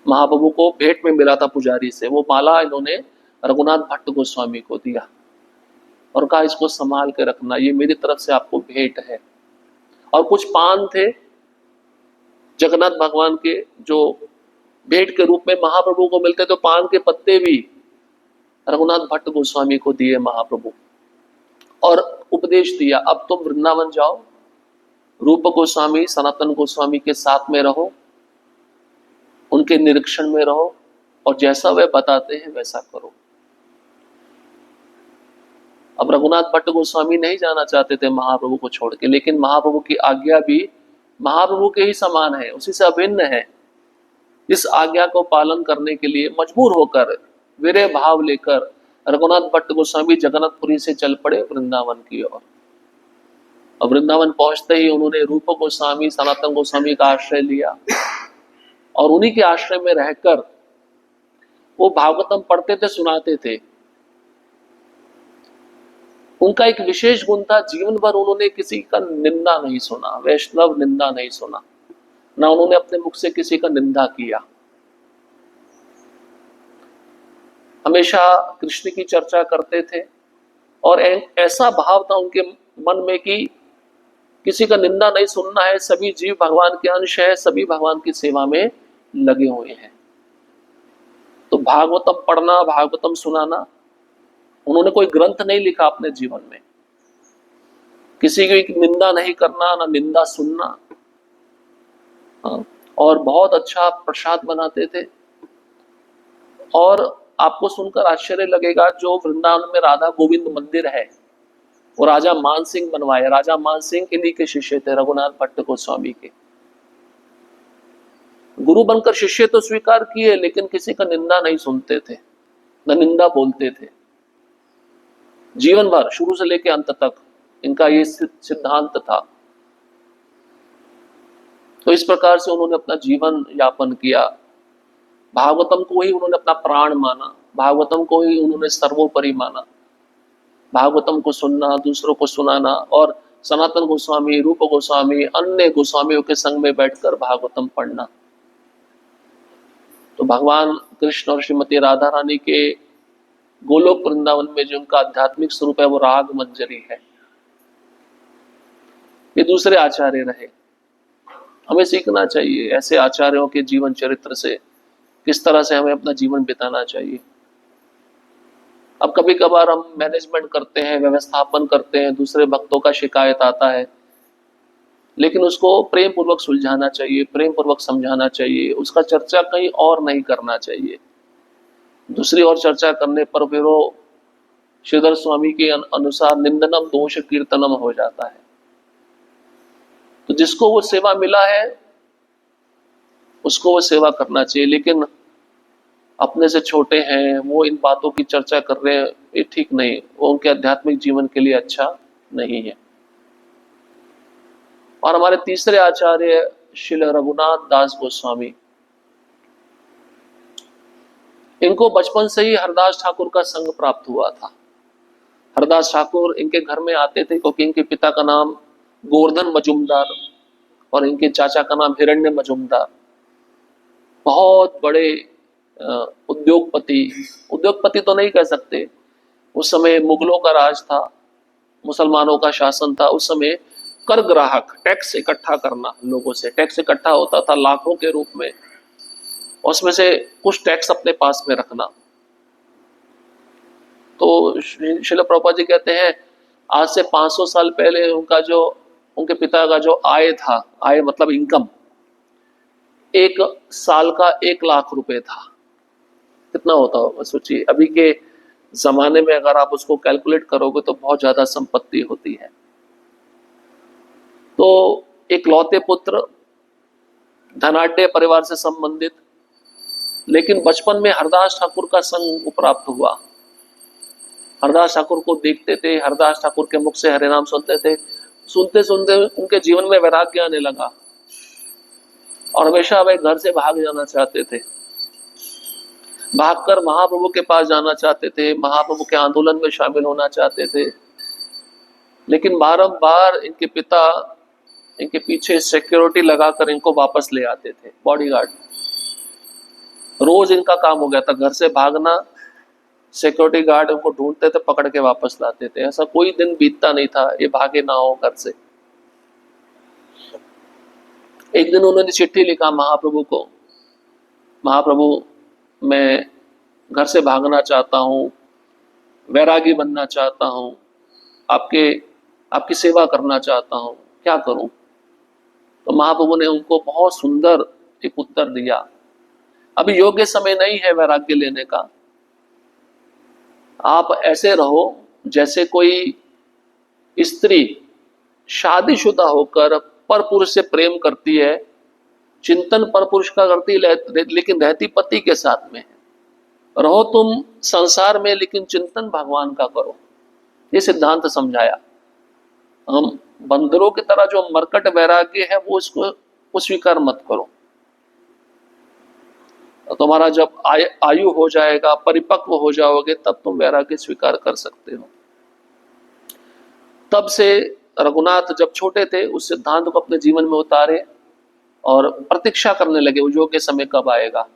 महाप्रभु को भेंट में मिला था पुजारी से, वो माला इन्होंने रघुनाथ भट्ट गोस्वामी को दिया और कहा इसको संभाल के रखना, ये मेरी तरफ से आपको भेंट है। और कुछ पान थे जगन्नाथ भगवान के जो भेंट के रूप में महाप्रभु को मिलते, तो पान के पत्ते भी रघुनाथ भट्ट गोस्वामी को दिए महाप्रभु और उपदेश दिया, अब तुम वृंदावन जाओ, रूप गोस्वामी सनातन गोस्वामी के साथ में रहो, उनके निरीक्षण में रहो और जैसा वे बताते हैं वैसा करो। अब रघुनाथ भट्ट गोस्वामी नहीं जाना चाहते थे महाप्रभु को छोड़ के, लेकिन महाप्रभु की आज्ञा भी महाप्रभु के ही समान है, उसी से अभिन्न है। इस आज्ञा को पालन करने के लिए मजबूर होकर विरह भाव लेकर रघुनाथ भट्ट गोस्वामी जगन्नाथपुरी से चल पड़े वृंदावन की ओर। और वृंदावन पहुंचते ही उन्होंने रूप गोस्वामी सनातन गोस्वामी का आश्रय लिया और उन्हीं के आश्रय में रहकर वो भागवतम पढ़ते थे, सुनाते थे। उनका एक विशेष गुण था, जीवन भर उन्होंने किसी का निंदा नहीं सुना, वैष्णव निंदा नहीं सुना, ना उन्होंने अपने मुख से किसी का निंदा किया। हमेशा कृष्ण की चर्चा करते थे और ऐसा भाव था उनके मन में कि किसी का निंदा नहीं सुनना है, सभी जीव भगवान के अंश है, सभी भगवान की सेवा में लगे हुए हैं। तो भागवतम पढ़ना, भागवतम सुनाना, उन्होंने कोई ग्रंथ नहीं लिखा अपने जीवन में, किसी की निंदा नहीं करना, ना निंदा सुनना। और बहुत अच्छा प्रसाद बनाते थे। और आपको सुनकर आश्चर्य लगेगा, जो वृंदावन में राधा गोविंद मंदिर है वो राजा मान सिंह बनवाए। राजा मान सिंह इन्हीं के शिष्य थे, रघुनाथ भट्ट गोस्वामी के। गुरु बनकर शिष्य तो स्वीकार किए, लेकिन किसी का निंदा नहीं सुनते थे, न निंदा बोलते थे। जीवन भर शुरू से लेकर अंत तक इनका ये सिद्धांत था। तो इस प्रकार से उन्होंने अपना जीवन यापन किया। भागवतम को ही उन्होंने अपना प्राण माना, भागवतम को ही उन्होंने सर्वोपरि माना। भागवतम को सुनना, दूसरों को सुनाना और सनातन गोस्वामी, रूप गोस्वामी, अन्य गोस्वामियों के संग में बैठकर भागवतम पढ़ना। तो भगवान कृष्ण और श्रीमती राधा रानी के गोलोक वृंदावन में जो उनका आध्यात्मिक स्वरूप है वो राग मंजरी है। ये दूसरे आचार्य रहे, हमें सीखना चाहिए ऐसे आचार्यों के जीवन चरित्र से, किस तरह से हमें अपना जीवन बिताना चाहिए। अब कभी कभार हम मैनेजमेंट करते हैं, व्यवस्थापन करते हैं, दूसरे भक्तों का शिकायत आता है, लेकिन उसको प्रेम पूर्वक सुलझाना चाहिए, प्रेम पूर्वक समझाना चाहिए, उसका चर्चा कहीं और नहीं करना चाहिए। दूसरी ओर चर्चा करने पर फिर वो श्रीधर स्वामी के अनुसार निंदनम दोष कीर्तनम हो जाता है। तो जिसको वो सेवा मिला है उसको वो सेवा करना चाहिए, लेकिन अपने से छोटे हैं वो इन बातों की चर्चा कर रहे हैं, ये ठीक नहीं, वो उनके आध्यात्मिक जीवन के लिए अच्छा नहीं है। और हमारे तीसरे आचार्य श्री रघुनाथ दास गोस्वामी, इनको बचपन से ही हरदास ठाकुर का संग प्राप्त हुआ था। हरदास ठाकुर इनके घर में आते थे क्योंकि इनके पिता का नाम गोवर्धन मजूमदार और इनके चाचा का नाम हिरण्य मजूमदार, बहुत बड़े उद्योगपति, उद्योगपति तो नहीं कह सकते, उस समय मुगलों का राज था, मुसलमानों का शासन था। उस समय कर ग्राहक, टैक्स इकट्ठा करना, लोगों से टैक्स इकट्ठा होता था लाखों के रूप में, उसमें से कुछ टैक्स अपने पास में रखना। तो श्रील प्रभुपाद जी कहते हैं आज से 500 साल पहले उनके पिता का जो आय था, आय मतलब इनकम, एक साल का 1 लाख रुपए था। कितना होता होगा सोचिए, अभी के जमाने में अगर आप उसको कैलकुलेट करोगे तो बहुत ज्यादा संपत्ति होती है। तो एक लौते पुत्र, धनाढ्य परिवार से संबंधित, लेकिन बचपन में हरदास ठाकुर का संग प्राप्त हुआ। हरदास ठाकुर को देखते थे, हरदास ठाकुर के मुख से हरे नाम सुनते थे, सुनते सुनते उनके जीवन में वैराग्य आने लगा और हमेशा वे घर से भाग जाना चाहते थे, भागकर महाप्रभु के पास जाना चाहते थे, महाप्रभु के आंदोलन में शामिल होना चाहते थे। लेकिन बारंबार इनके पिता इनके पीछे सिक्योरिटी लगाकर इनको वापस ले आते थे, बॉडीगार्ड। रोज इनका काम हो गया था घर से भागना, सिक्योरिटी गार्ड उनको ढूंढते थे, पकड़ के वापस लाते थे। ऐसा कोई दिन बीतता नहीं था ये भागे ना हो घर से। एक दिन उन्होंने चिट्ठी लिखा महाप्रभु को, महाप्रभु मैं घर से भागना चाहता हूँ, वैरागी बनना चाहता हूँ, आपकी सेवा करना चाहता हूँ, क्या करूं? तो महाप्रभु ने उनको बहुत सुंदर एक उत्तर दिया, अभी योग्य समय नहीं है वैराग्य लेने का। आप ऐसे रहो जैसे कोई स्त्री शादीशुदा होकर पर पुरुष से प्रेम करती है, चिंतन पर पुरुष का करती है लेकिन रहती पति के साथ में है। रहो तुम संसार में लेकिन चिंतन भगवान का करो, ये सिद्धांत समझाया। हम बंदरों की तरह जो मरकट वैराग्य है वो इसको स्वीकार मत करो। तुम्हारा जब आयु हो जाएगा, परिपक्व हो जाओगे, तब तुम वैराग्य स्वीकार कर सकते हो। तब से रघुनाथ जब छोटे थे उस सिद्धांत को अपने जीवन में उतारे और प्रतीक्षा करने लगे वो योग्य समय कब आएगा।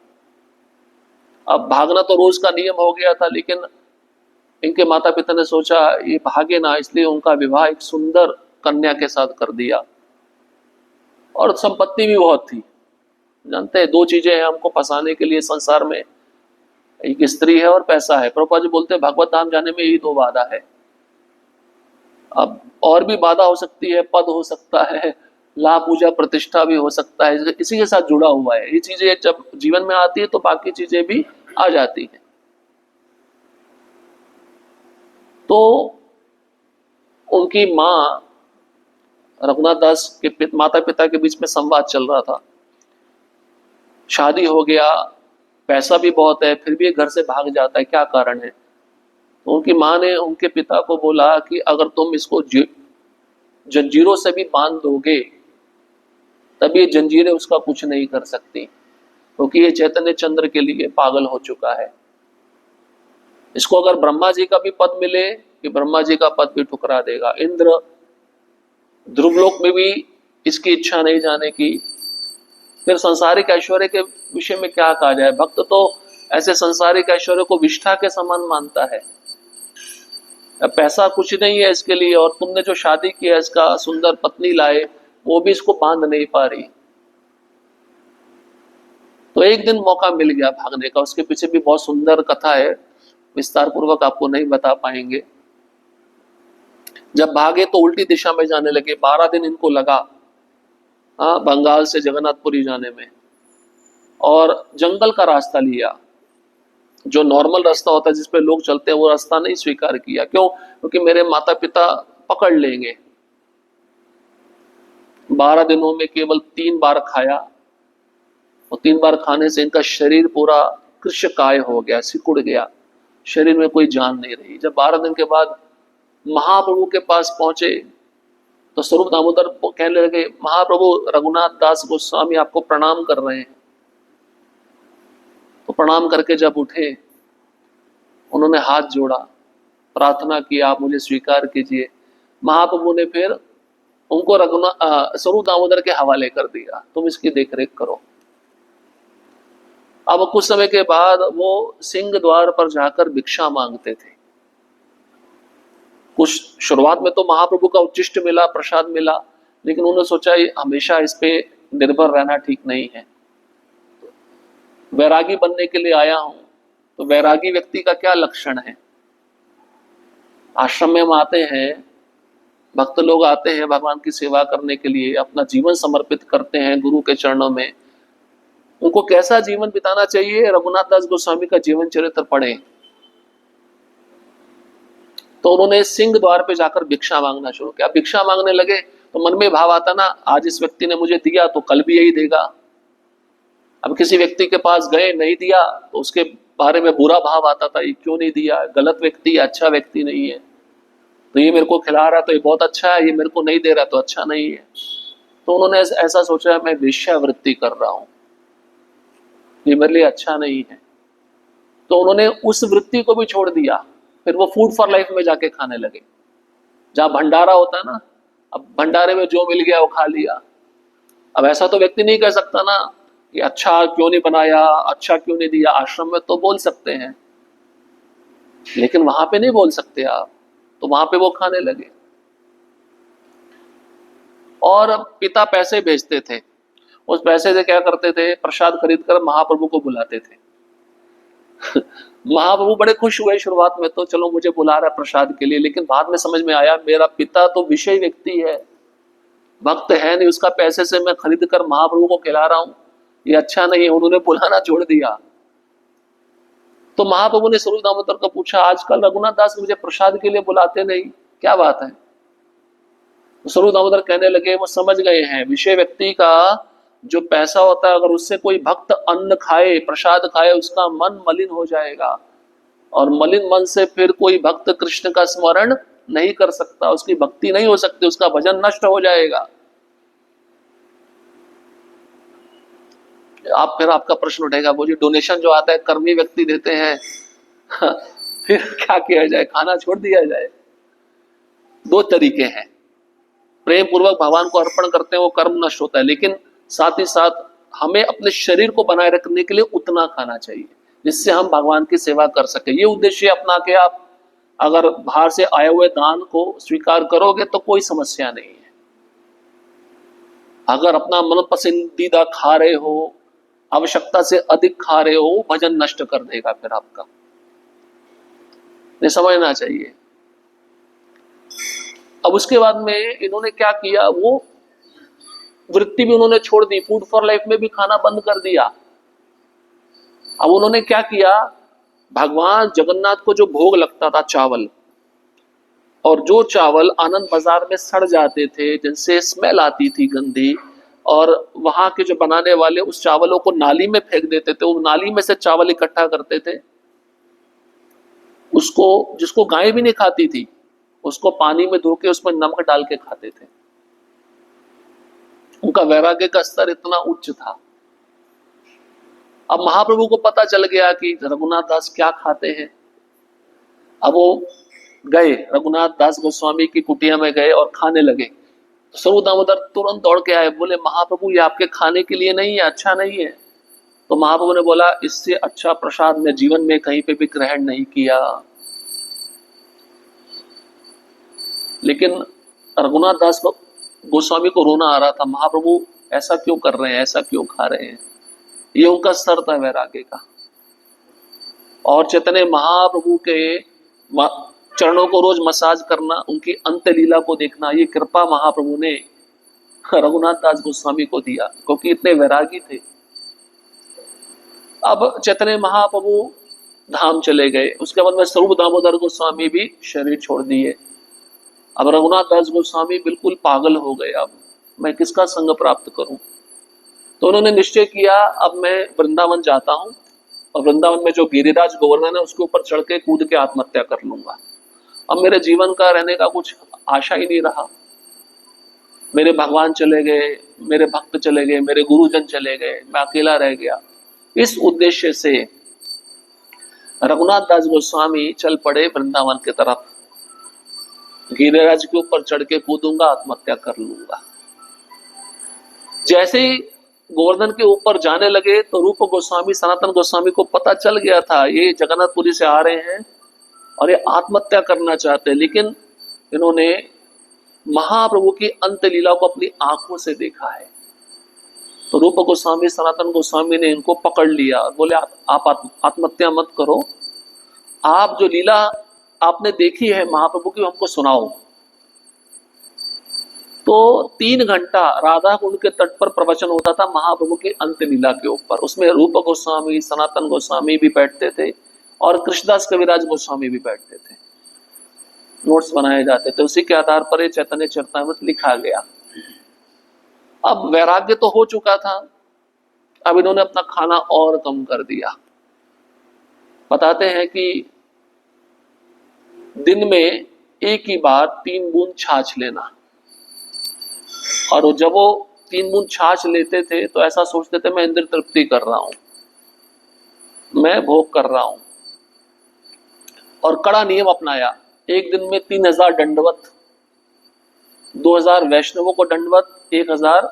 अब भागना तो रोज का नियम हो गया था, लेकिन इनके माता पिता ने सोचा ये भागे ना, इसलिए उनका विवाह एक सुंदर कन्या के साथ कर दिया। और संपत्ति भी बहुत थी। जानते हैं, दो चीजें हैं हमको फंसाने के लिए संसार में, एक स्त्री है और पैसा है। प्रभुपाद जी बोलते हैं भागवत धाम जाने में यही दो बाधा है। अब और भी बाधा हो सकती है, पद हो सकता है, लाभ पूजा प्रतिष्ठा भी हो सकता है, इसी के साथ जुड़ा हुआ है। ये चीजें जब जीवन में आती है तो बाकी चीजें भी आ जाती हैं। तो उनकी माँ, रघुनाथ दास के माता पिता के बीच में संवाद चल रहा था, शादी हो गया, पैसा भी बहुत है, फिर भी घर से भाग जाता है, क्या कारण है? तो उनकी माँ ने उनके पिता को बोला कि अगर तुम इसको जंजीरों से भी बांध दोगे तब ये जंजीरें उसका कुछ नहीं कर सकती, क्योंकि ये चैतन्य चंद्र के लिए पागल हो चुका है। इसको अगर ब्रह्मा जी का भी पद मिले कि ब्रह्मा जी का पद भी ठुकरा देगा। इंद्र ध्रुवलोक में भी इसकी इच्छा नहीं जाने की। फिर संसारिक ऐश्वर्य के विषय में क्या कहा जाए, भक्त तो ऐसे संसारिक ऐश्वर्य को विष्ठा के समान मानता है। पैसा कुछ नहीं है इसके लिए, और तुमने जो शादी किया इसका सुंदर पत्नी लाए वो भी इसको बांध नहीं पा रही। तो एक दिन मौका मिल गया भागने का। उसके पीछे भी बहुत सुंदर कथा है, विस्तार पूर्वक आपको नहीं बता पाएंगे। जब भागे तो उल्टी दिशा में जाने लगे। 12 दिन इनको लगा बंगाल से जगन्नाथपुरी जाने में, और जंगल का रास्ता लिया। जो नॉर्मल रास्ता होता है जिस पे लोग चलते हैं वो रास्ता नहीं स्वीकार किया। क्यों? क्योंकि मेरे माता पिता पकड़ लेंगे। 12 दिनों में केवल 3 बार खाया, और 3 बार खाने से इनका शरीर पूरा कृशकाय हो गया, सिकुड़ गया, शरीर में कोई जान नहीं रही। जब 12 दिन के बाद महाप्रभु के पास पहुंचे तो स्वरूप दामोदर कहने लगे, महाप्रभु रघुनाथ दास गोस्वामी आपको प्रणाम कर रहे हैं। तो प्रणाम करके जब उठे, उन्होंने हाथ जोड़ा, प्रार्थना की आप मुझे स्वीकार कीजिए। महाप्रभु ने फिर उनको स्वरूप दामोदर के हवाले कर दिया, तुम इसकी देखरेख करो। अब कुछ समय के बाद वो सिंह द्वार पर जाकर भिक्षा मांगते थे। कुछ शुरुआत में तो महाप्रभु का उच्चिष्ट मिला, प्रसाद मिला, लेकिन उन्होंने सोचा ये हमेशा इस पे निर्भर रहना ठीक नहीं है, वैरागी बनने के लिए आया हूं। तो वैरागी व्यक्ति का क्या लक्षण है? आश्रम में हम आते हैं, भक्त लोग आते हैं भगवान की सेवा करने के लिए, अपना जीवन समर्पित करते हैं गुरु के चरणों में। उनको कैसा जीवन बिताना चाहिए? रघुनाथ दास गोस्वामी का जीवन चरित्र पढ़ें। तो उन्होंने सिंह द्वार पे जाकर भिक्षा मांगना शुरू किया। भिक्षा मांगने लगे तो मन में भाव आता ना, आज इस व्यक्ति ने मुझे दिया तो कल भी यही देगा। अब किसी व्यक्ति के पास गए, नहीं दिया तो उसके बारे में बुरा भाव आता था, ये क्यों नहीं दिया, गलत व्यक्ति है, अच्छा व्यक्ति नहीं है। तो ये मेरे को खिला रहा तो ये बहुत अच्छा है, ये मेरे को नहीं दे रहा तो अच्छा नहीं है। तो उन्होंने ऐसा सोचा, मैं वेश्यावृत्ति कर रहा हूं, ये मेरे लिए अच्छा नहीं है। तो उन्होंने उस वृत्ति को भी छोड़ दिया। फिर वो फूड फॉर लाइफ में जाके खाने लगे, जहां भंडारा होता है ना, अब भंडारे में जो मिल गया वो खा लिया। अब ऐसा तो व्यक्ति नहीं कह सकता ना कि अच्छा क्यों नहीं बनाया, अच्छा क्यों नहीं दिया। आश्रम में तो बोल सकते हैं, लेकिन वहां पे नहीं बोल सकते आप। तो वहां पे वो खाने लगे। और पिता पैसे भेजते थे, उस पैसे से क्या करते थे, प्रसाद खरीद कर महाप्रभु को बुलाते थे। महाप्रभु बड़े खुश हुए शुरुआत में तो, चलो मुझे बुला रहा है प्रसाद के लिए, लेकिन बाद में समझ में आया मेरा पिता तो विषय व्यक्ति है, भक्त है नहीं, उसका पैसे से मैं खरीद कर महाप्रभु को खिला रहा हूं, ये अच्छा नहीं है। उन्होंने बुलाना छोड़ दिया। तो महाप्रभु ने स्वरूप दामोदर को पूछा, आजकल रघुनाथ दास मुझे प्रसाद के लिए बुलाते नहीं, क्या बात है? स्वरूप दामोदर कहने लगे, वो समझ गए हैं विषय व्यक्ति का जो पैसा होता है, अगर उससे कोई भक्त अन्न खाए, प्रसाद खाए, उसका मन मलिन हो जाएगा, और मलिन मन से फिर कोई भक्त कृष्ण का स्मरण नहीं कर सकता, उसकी भक्ति नहीं हो सकती, उसका भजन नष्ट हो जाएगा। फिर आपका प्रश्न उठेगा, वो जो डोनेशन जो आता है कर्मी व्यक्ति देते हैं, फिर क्या किया जाए, खाना छोड़ दिया जाए? दो तरीके हैं, प्रेम पूर्वक भगवान को अर्पण करते हैं, वो कर्म नष्ट होता है, लेकिन साथ ही साथ हमें अपने शरीर को बनाए रखने के लिए उतना खाना चाहिए जिससे हम भगवान की सेवा कर सके। ये उद्देश्य अपना के आप अगर बाहर से आए हुए दान को स्वीकार करोगे तो कोई समस्या नहीं है। अगर अपना मन पसंदीदा खा रहे हो, आवश्यकता से अधिक खा रहे हो, भजन नष्ट कर देगा फिर आपका, ये समझना चाहिए। अब उसके बाद में इन्होंने क्या किया, वो वृत्ति भी उन्होंने छोड़ दी, फूड फॉर लाइफ में भी खाना बंद कर दिया। अब उन्होंने क्या किया, भगवान जगन्नाथ को जो भोग लगता था चावल, और जो चावल आनंद बाजार में सड़ जाते थे, जिनसे स्मेल आती थी गंदी, और वहां के जो बनाने वाले उस चावलों को नाली में फेंक देते थे, वो नाली में से चावल इकट्ठा करते थे, उसको जिसको गाय भी नहीं खाती थी उसको पानी में धो के उसमें नमक डाल के खाते थे। उनका वैराग्य का स्तर इतना उच्च था। अब महाप्रभु को पता चल गया कि रघुनाथ दास क्या खाते हैं। अब वो गए, रघुनाथ दास गोस्वामी की कुटिया में गए और खाने लगे। स्वरूप दामोदर तुरंत दौड़ के आए, बोले महाप्रभु ये आपके खाने के लिए नहीं है, अच्छा नहीं है। तो महाप्रभु ने बोला, इससे अच्छा प्रसाद मैं जीवन में कहीं पे भी ग्रहण नहीं किया। लेकिन रघुनाथ दास गोस्वामी को रोना आ रहा था, महाप्रभु ऐसा क्यों कर रहे हैं, ऐसा क्यों खा रहे हैं। ये उनका स्तर था वैराग्य का। और चैतन्य महाप्रभु के चरणों को रोज मसाज करना, उनकी अंत्य लीला को देखना, ये कृपा महाप्रभु ने रघुनाथ दास गोस्वामी को दिया, क्योंकि इतने वैरागी थे। अब चैतन्य महाप्रभु धाम चले गए, उसके बाद में स्वरूप दामोदर गोस्वामी भी शरीर छोड़ दिए। अब रघुनाथ दास गोस्वामी बिल्कुल पागल हो गए, अब मैं किसका संग प्राप्त करूं। तो उन्होंने निश्चय किया, अब मैं वृंदावन जाता हूं, और वृंदावन में जो गिरिराज गोवर्धन है उसके ऊपर चढ़ के कूद के आत्महत्या कर लूंगा। अब मेरे जीवन का रहने का कुछ आशा ही नहीं रहा। मेरे भगवान चले गए, मेरे भक्त चले गए, मेरे गुरुजन चले गए, मैं अकेला रह गया। इस उद्देश्य से रघुनाथ दास गोस्वामी चल पड़े वृंदावन की तरफ। गिरिराज के ऊपर चढ़ के कूदूंगा, आत्महत्या कर लूंगा। जैसे ही गोवर्धन के ऊपर जाने लगे तो रूप गोस्वामी, सनातन गोस्वामी को पता चल गया था ये जगन्नाथपुरी से आ रहे हैं और ये आत्महत्या करना चाहते हैं, लेकिन इन्होंने महाप्रभु की अंत लीला को अपनी आंखों से देखा है। तो रूप गोस्वामी, सनातन गोस्वामी ने इनको पकड़ लिया और बोले आप आत्महत्या मत करो, आप जो लीला आपने देखी है महाप्रभु की हमको सुनाओ। तो 3 घंटा राधा कुंड के तट पर प्रवचन होता था महाप्रभु की अंत लीला के ऊपर। उसमें रूप गोस्वामी, सनातन गोस्वामी भी बैठते थे और कृष्णदास कविराज गोस्वामी भी बैठते थे। नोट्स बनाए जाते थे, उसी के आधार पर ये चैतन्य चरितामृत लिखा गया। अब वैराग्य तो हो चुका था, अब इन्होंने अपना खाना और कम कर दिया। बताते हैं कि दिन में एक ही बार 3 बूंद छाछ लेना, और जब वो 3 बूंद छाछ लेते थे तो ऐसा सोचते थे मैं इंद्र तृप्ति कर रहा हूं, मैं भोग कर रहा हूं। और कड़ा नियम अपनाया, एक दिन में 3000 दंडवत, 2000 वैष्णवों को दंडवत, 1000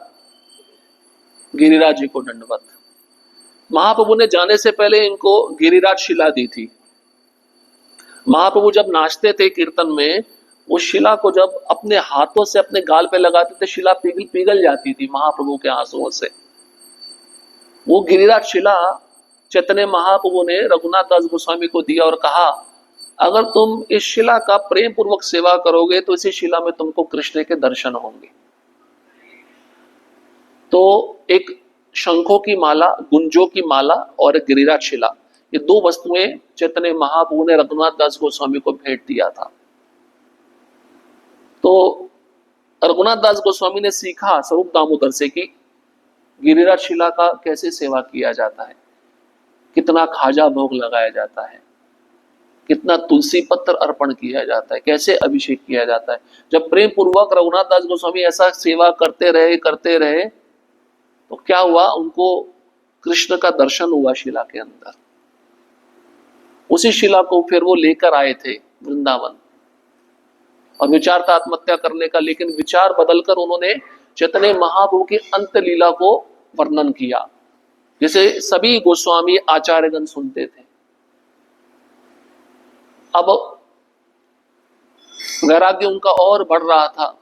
गिरिराज जी को दंडवत। महाप्रभु ने जाने से पहले इनको गिरिराज शिला दी थी। महाप्रभु जब नाचते थे कीर्तन में, उस शिला को जब अपने हाथों से अपने गाल पे लगाते थे, शिला पिघल जाती थी महाप्रभु के आंसुओं से। वो गिरिराज शिला चैतन्य महाप्रभु ने रघुनाथ दास गोस्वामी को दिया और कहा अगर तुम इस शिला का प्रेम पूर्वक सेवा करोगे तो इसी शिला में तुमको कृष्ण के दर्शन होंगे। तो एक शंखों की माला, गुंजों की माला और एक गिरिराज शिला, ये 2 वस्तुएं चैतन्य महाप्रभु ने रघुनाथ दास गोस्वामी को भेंट दिया था। तो रघुनाथ दास गोस्वामी ने सीखा स्वरूप दामोदर से कि गिरिराज शिला का कैसे सेवा किया जाता है, कितना खाजा भोग लगाया जाता है, कितना तुलसी पत्र अर्पण किया जाता है, कैसे अभिषेक किया जाता है। जब प्रेम पूर्वक रघुनाथ दास गोस्वामी ऐसा सेवा करते रहे तो क्या हुआ, उनको कृष्ण का दर्शन हुआ शिला के अंदर। उसी शिला को फिर वो लेकर आए थे वृंदावन और विचार था आत्महत्या करने का, लेकिन विचार बदलकर उन्होंने चैतन्य महाप्रभु की अंत लीला को वर्णन किया, जिसे सभी गोस्वामी आचार्यगण सुनते थे। अब वैराग्य उनका और बढ़ रहा था।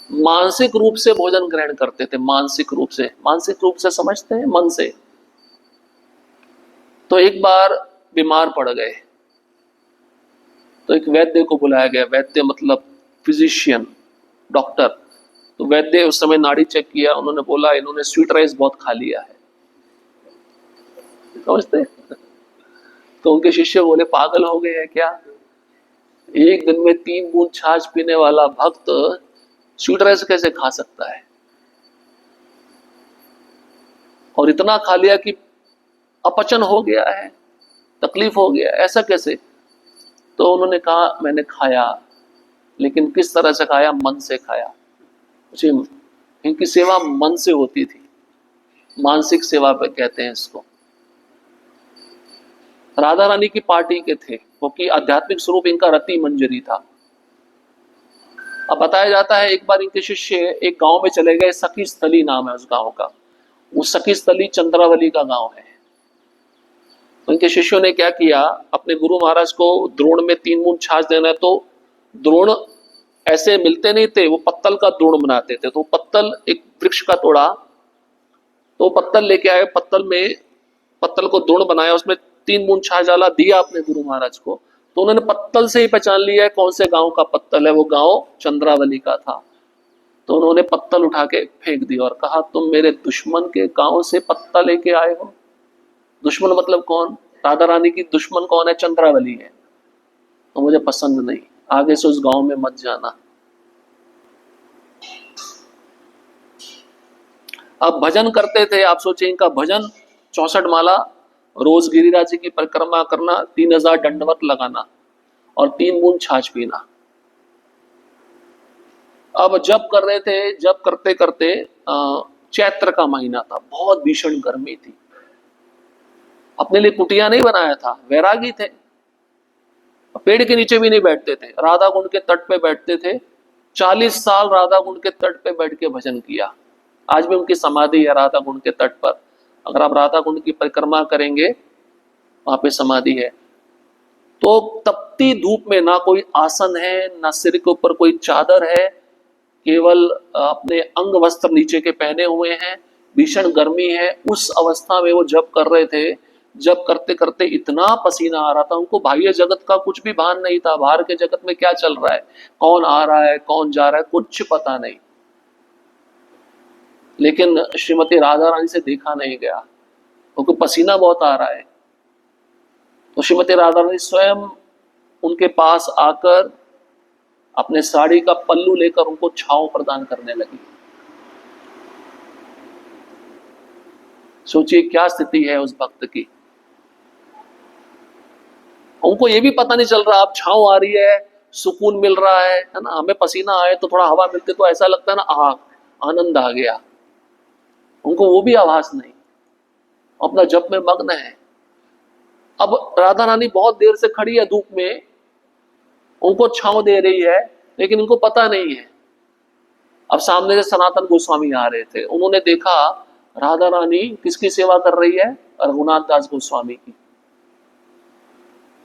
मानसिक रूप से भोजन ग्रहण करते थे, मानसिक रूप से समझते हैं, मन से। तो एक बार बीमार पड़ गए तो एक वैद्य को बुलाया गया। वैद्य मतलब फिजिशियन, डॉक्टर। तो वैद्य उस समय नाड़ी चेक किया, उन्होंने बोला इन्होंने स्वीट राइस बहुत खा लिया है। समझते? तो उनके शिष्य बोले पागल हो गए हैं क्या, एक दिन में 3 बूंद छाछ पीने वाला भक्त स्वीट राइस कैसे खा सकता है, और इतना खा लिया कि अपचन हो गया है, तकलीफ हो गया, ऐसा कैसे? तो उन्होंने कहा मैंने खाया, लेकिन किस तरह से खाया, मन से खाया। इनकी सेवा मन से होती थी, मानसिक सेवा पे कहते हैं इसको। राधा रानी की पार्टी के थे, क्योंकि आध्यात्मिक स्वरूप इनका रति मंजरी था। अब बताया जाता है एक बार इनके शिष्य एक गांव में चले गए, सखी स्थली नाम है उस गांव का। उस सखी स्थली चंद्रावली का गांव है। उनके शिष्यों ने क्या किया, अपने गुरु महाराज को द्रोण में 3 बूंद छाछ देना है, तो द्रोण ऐसे मिलते नहीं थे, वो पत्तल का द्रोण बनाते थे। तो पत्तल एक वृक्ष का तोड़ा, तो पत्तल लेके आए, पत्तल को द्रोण बनाया, उसमें 3 बूंद छाछ डाला, दिया अपने गुरु महाराज को। तो उन्होंने पत्तल से ही पहचान लिया है कौन से गांव का पत्तल है, वो गांव चंद्रावली का था। तो उन्होंने पत्तल उठा के फेंक दिया और कहा तुम मेरे दुश्मन के गांव से पत्ता लेके आए हो। दुश्मन मतलब कौन? राधा रानी की दुश्मन कौन है? चंद्रावली है। तो मुझे पसंद नहीं, आगे से उस गांव में मत जाना। अब भजन करते थे, आप सोचिए इनका भजन 64 माला, रोज गिरिराज जी की परिक्रमा करना, 3000 दंडवत लगाना और 3 बूंद छाछ पीना। अब जब कर रहे थे, जब करते करते चैत्र का महीना था, बहुत भीषण गर्मी थी अपने लिए कुटिया नहीं बनाया था, वैरागी थे, पेड़ के नीचे भी नहीं बैठते थे, राधा कुंड के तट पे बैठते थे। 40 साल राधा कुंड के तट पे बैठ के भजन किया। आज भी उनकी समाधि है राधा कुंड के तट पर। अगर आप राधा कुंड की परिक्रमा करेंगे, वहां पे समाधि है। तो तपती धूप में ना कोई आसन है, ना सिर के ऊपर कोई चादर है, केवल अपने अंग वस्त्र नीचे के पहने हुए हैं, भीषण गर्मी है। उस अवस्था में वो जप कर रहे थे। जप करते करते इतना पसीना आ रहा था, उनको बाह्य जगत का कुछ भी भान नहीं था, बाहर के जगत में क्या चल रहा है, कौन आ रहा है कौन जा रहा है, कुछ पता नहीं। लेकिन श्रीमती राधा रानी से देखा नहीं गया, क्योंकि पसीना बहुत आ रहा है। तो श्रीमती राधा रानी स्वयं उनके पास आकर अपने साड़ी का पल्लू लेकर उनको छांव प्रदान करने लगी। सोचिए क्या स्थिति है उस भक्त की। उनको ये भी पता नहीं चल रहा, अब छांव आ रही है, सुकून मिल रहा है ना। हमें पसीना आए तो थोड़ा हवा मिलती तो ऐसा लगता है ना, आनंद आ गया। उनको वो भी आभास नहीं, अपना जप में मग्न है। अब राधा रानी बहुत देर से खड़ी है धूप में, उनको छांव दे रही है, लेकिन इनको पता नहीं है। अब सामने से सनातन गोस्वामी आ रहे थे, उन्होंने देखा राधा रानी किसकी सेवा कर रही है, रघुनाथ दास गोस्वामी की।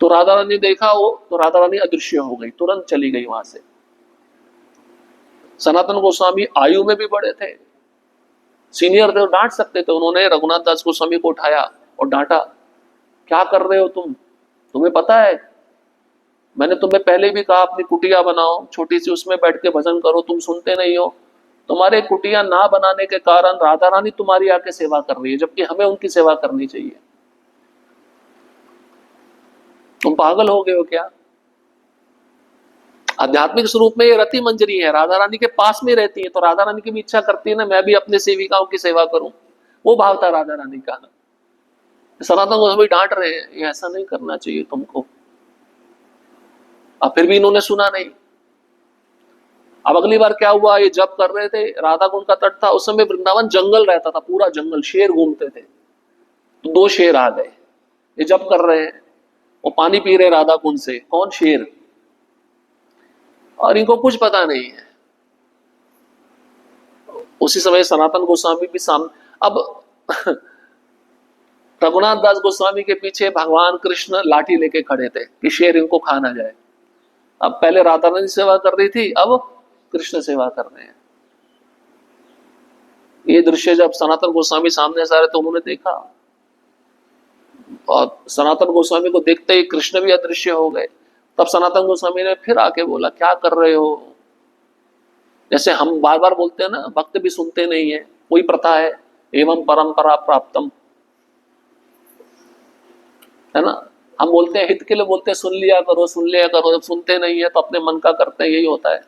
तो राधा रानी देखा वो, तो राधा रानी अदृश्य हो गई, तुरंत चली गई वहां से। सनातन गोस्वामी आयु में भी बड़े थे, सीनियर थे, डांट सकते थे। उन्होंने रघुनाथ दास गोस्वामी को उठाया और डांटा, क्या कर रहे हो तुम, तुम्हें पता है मैंने तुम्हें पहले भी कहा अपनी कुटिया बनाओ छोटी सी, उसमें बैठ के भजन करो, तुम सुनते नहीं हो। तुम्हारे कुटिया ना बनाने के कारण राधा रानी तुम्हारी आके सेवा कर रही है, जबकि हमें उनकी सेवा करनी चाहिए। तुम पागल हो गए हो क्या? आध्यात्मिक स्वरूप में ये रति मंजरी है, राधा रानी के पास में रहती है, तो राधा रानी की भी इच्छा करती है ना, मैं भी अपने सेविकाओं की सेवा करूं। वो भाव था राधा रानी का। सनातन गोस्वामी डांट रहे हैं, ये ऐसा नहीं करना चाहिए तुमको। अब फिर भी इन्होंने सुना नहीं। अब अगली बार क्या हुआ, ये जब कर रहे थे, राधा कुंड का तट था, उस समय वृंदावन जंगल रहता था, पूरा जंगल, शेर घूमते थे। तो 2 शेर आ गए, ये जब कर रहे हैं, वो पानी पी रहे राधा कुंड से। कौन? शेर। और इनको कुछ पता नहीं है। उसी समय सनातन गोस्वामी भी सामने। अब रघुनाथ दास गोस्वामी के पीछे भगवान कृष्ण लाठी लेके खड़े थे कि शेर इनको खा ना जाए। अब पहले राधा रानी सेवा कर रही थी, अब कृष्ण सेवा कर रहे हैं। ये दृश्य जब सनातन गोस्वामी सामने से आ रहे तो उन्होंने देखा, और सनातन गोस्वामी को देखते ही कृष्ण भी अदृश्य हो गए। तब सनातन गोस्वामी ने फिर आके बोला, क्या कर रहे हो? जैसे हम बार बार बोलते हैं ना, भक्त भी सुनते नहीं है, कोई प्रथा है, एवं परंपरा प्राप्तम, है ना। हम बोलते हैं हित के लिए, बोलते हैं सुन लिया करो सुन लिया करो, जब सुनते नहीं है तो अपने मन का करते हैं, यही होता है।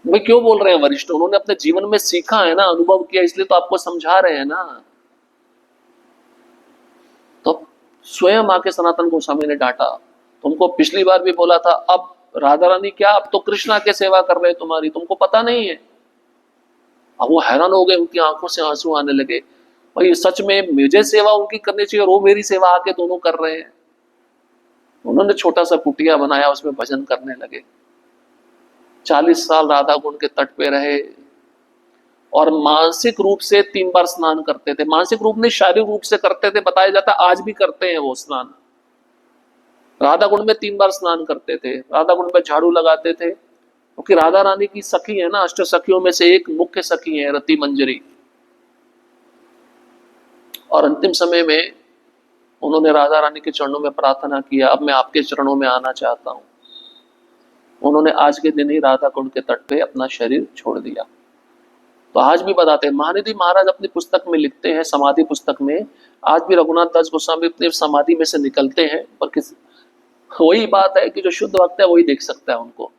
भाई क्यों बोल रहे हैं वरिष्ठ? उन्होंने अपने जीवन में सीखा है ना, अनुभव किया, इसलिए तो आपको समझा रहे हैं ना। तो स्वयं आके सनातन गोस्वामी ने डांटा, तुमको पिछली बार भी बोला था, अब राधा रानी क्या, अब तो कृष्णा के सेवा कर रहे तुम्हारी, तुमको पता नहीं है। अब वो हैरान हो गए, उनकी आंखों से आंसू आने लगे। भाई सच में मुझे सेवा उनकी करनी चाहिए और वो मेरी सेवा आके दोनों कर रहे हैं। उन्होंने छोटा सा कुटिया बनाया, उसमें भजन करने लगे। 40 साल राधा कुंड के तट पे रहे, और मानसिक रूप से 3 बार स्नान करते थे। मानसिक रूप नहीं, शारीरिक रूप से करते थे, बताया जाता आज भी करते हैं वो स्नान। राधा कुंड में 3 बार स्नान करते थे, राधा कुंड में झाड़ू लगाते थे, क्योंकि राधा रानी की सखी है ना, अष्ट सखियों में से एक मुख्य सखी है रति मंजरी। और अंतिम समय में उन्होंने राधा रानी के चरणों में प्रार्थना किया, अब मैं आपके चरणों में आना चाहता हूं। उन्होंने आज के दिन ही राधा कुंड के तट पे अपना शरीर छोड़ दिया। तो आज भी बताते हैं, महानिधि महाराज अपनी पुस्तक में लिखते हैं, समाधि पुस्तक में, आज भी रघुनाथ दास गोस्वामी अपनी समाधि में से निकलते हैं, पर किस वही बात है कि जो शुद्ध भक्त है वही देख सकता है उनको।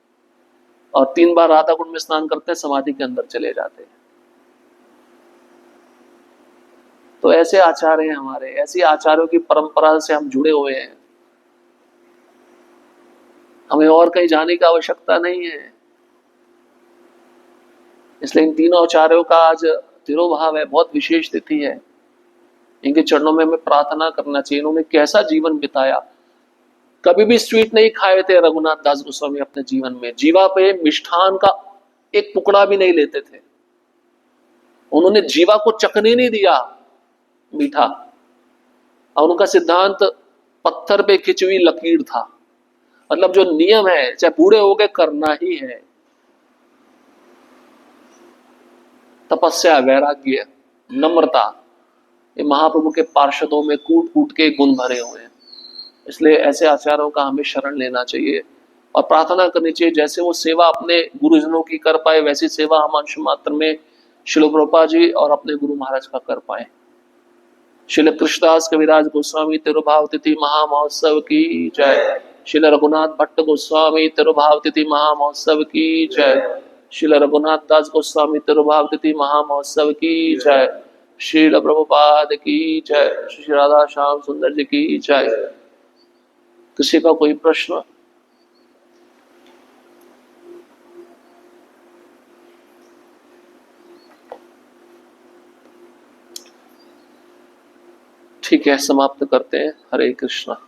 और 3 बार राधा कुंड में स्नान करते हैं, समाधि के अंदर चले जाते हैं। तो ऐसे आचार्य हैं हमारे, ऐसी आचार्यों की परंपरा से हम जुड़े हुए हैं। हमें और कहीं जाने की आवश्यकता नहीं है। इसलिए इन तीनों आचार्यों का आज तिरोभाव है, बहुत विशेष तिथि है। इनके चरणों में हमें प्रार्थना करना चाहिए। इन्होंने कैसा जीवन बिताया, कभी भी स्वीट नहीं खाए थे रघुनाथ दास गोस्वामी अपने जीवन में, जीवा पे मिष्ठान का एक टुकड़ा भी नहीं लेते थे, उन्होंने जीवा को चखने नहीं दिया मीठा, और उनका सिद्धांत पत्थर पे खिंची हुई लकीर था। मतलब जो नियम है चाहे बूढ़े हो गए करना ही है। तपस्या, वैराग्य, नम्रता, ये महाप्रभु के पार्षदों में कूट कूट के गुण भरे हुए हैं। इसलिए ऐसे आचार्यों का हमें शरण लेना चाहिए और प्रार्थना करनी चाहिए जैसे वो सेवा अपने गुरुजनों की कर पाए वैसी सेवा हम अंश मात्र में श्रील प्रभुपाद जी और अपने गुरु महाराज का कर पाए। श्रील कृष्णदास कविराज गोस्वामी तिरुभाव तिथि महामहोत्सव की जय। श्रील रघुनाथ भट्ट गोस्वामी तिरुभाव तिथि महामहोत्सव की जय। श्रील रघुनाथ दास गोस्वामी तिरुभाव तिथि महामहोत्सव की जय। श्रील प्रभुपाद की जय। श्री राधा श्याम सुंदर जी की जय। किसी का कोई प्रश्न? ठीक है, समाप्त करते हैं। हरे कृष्णा।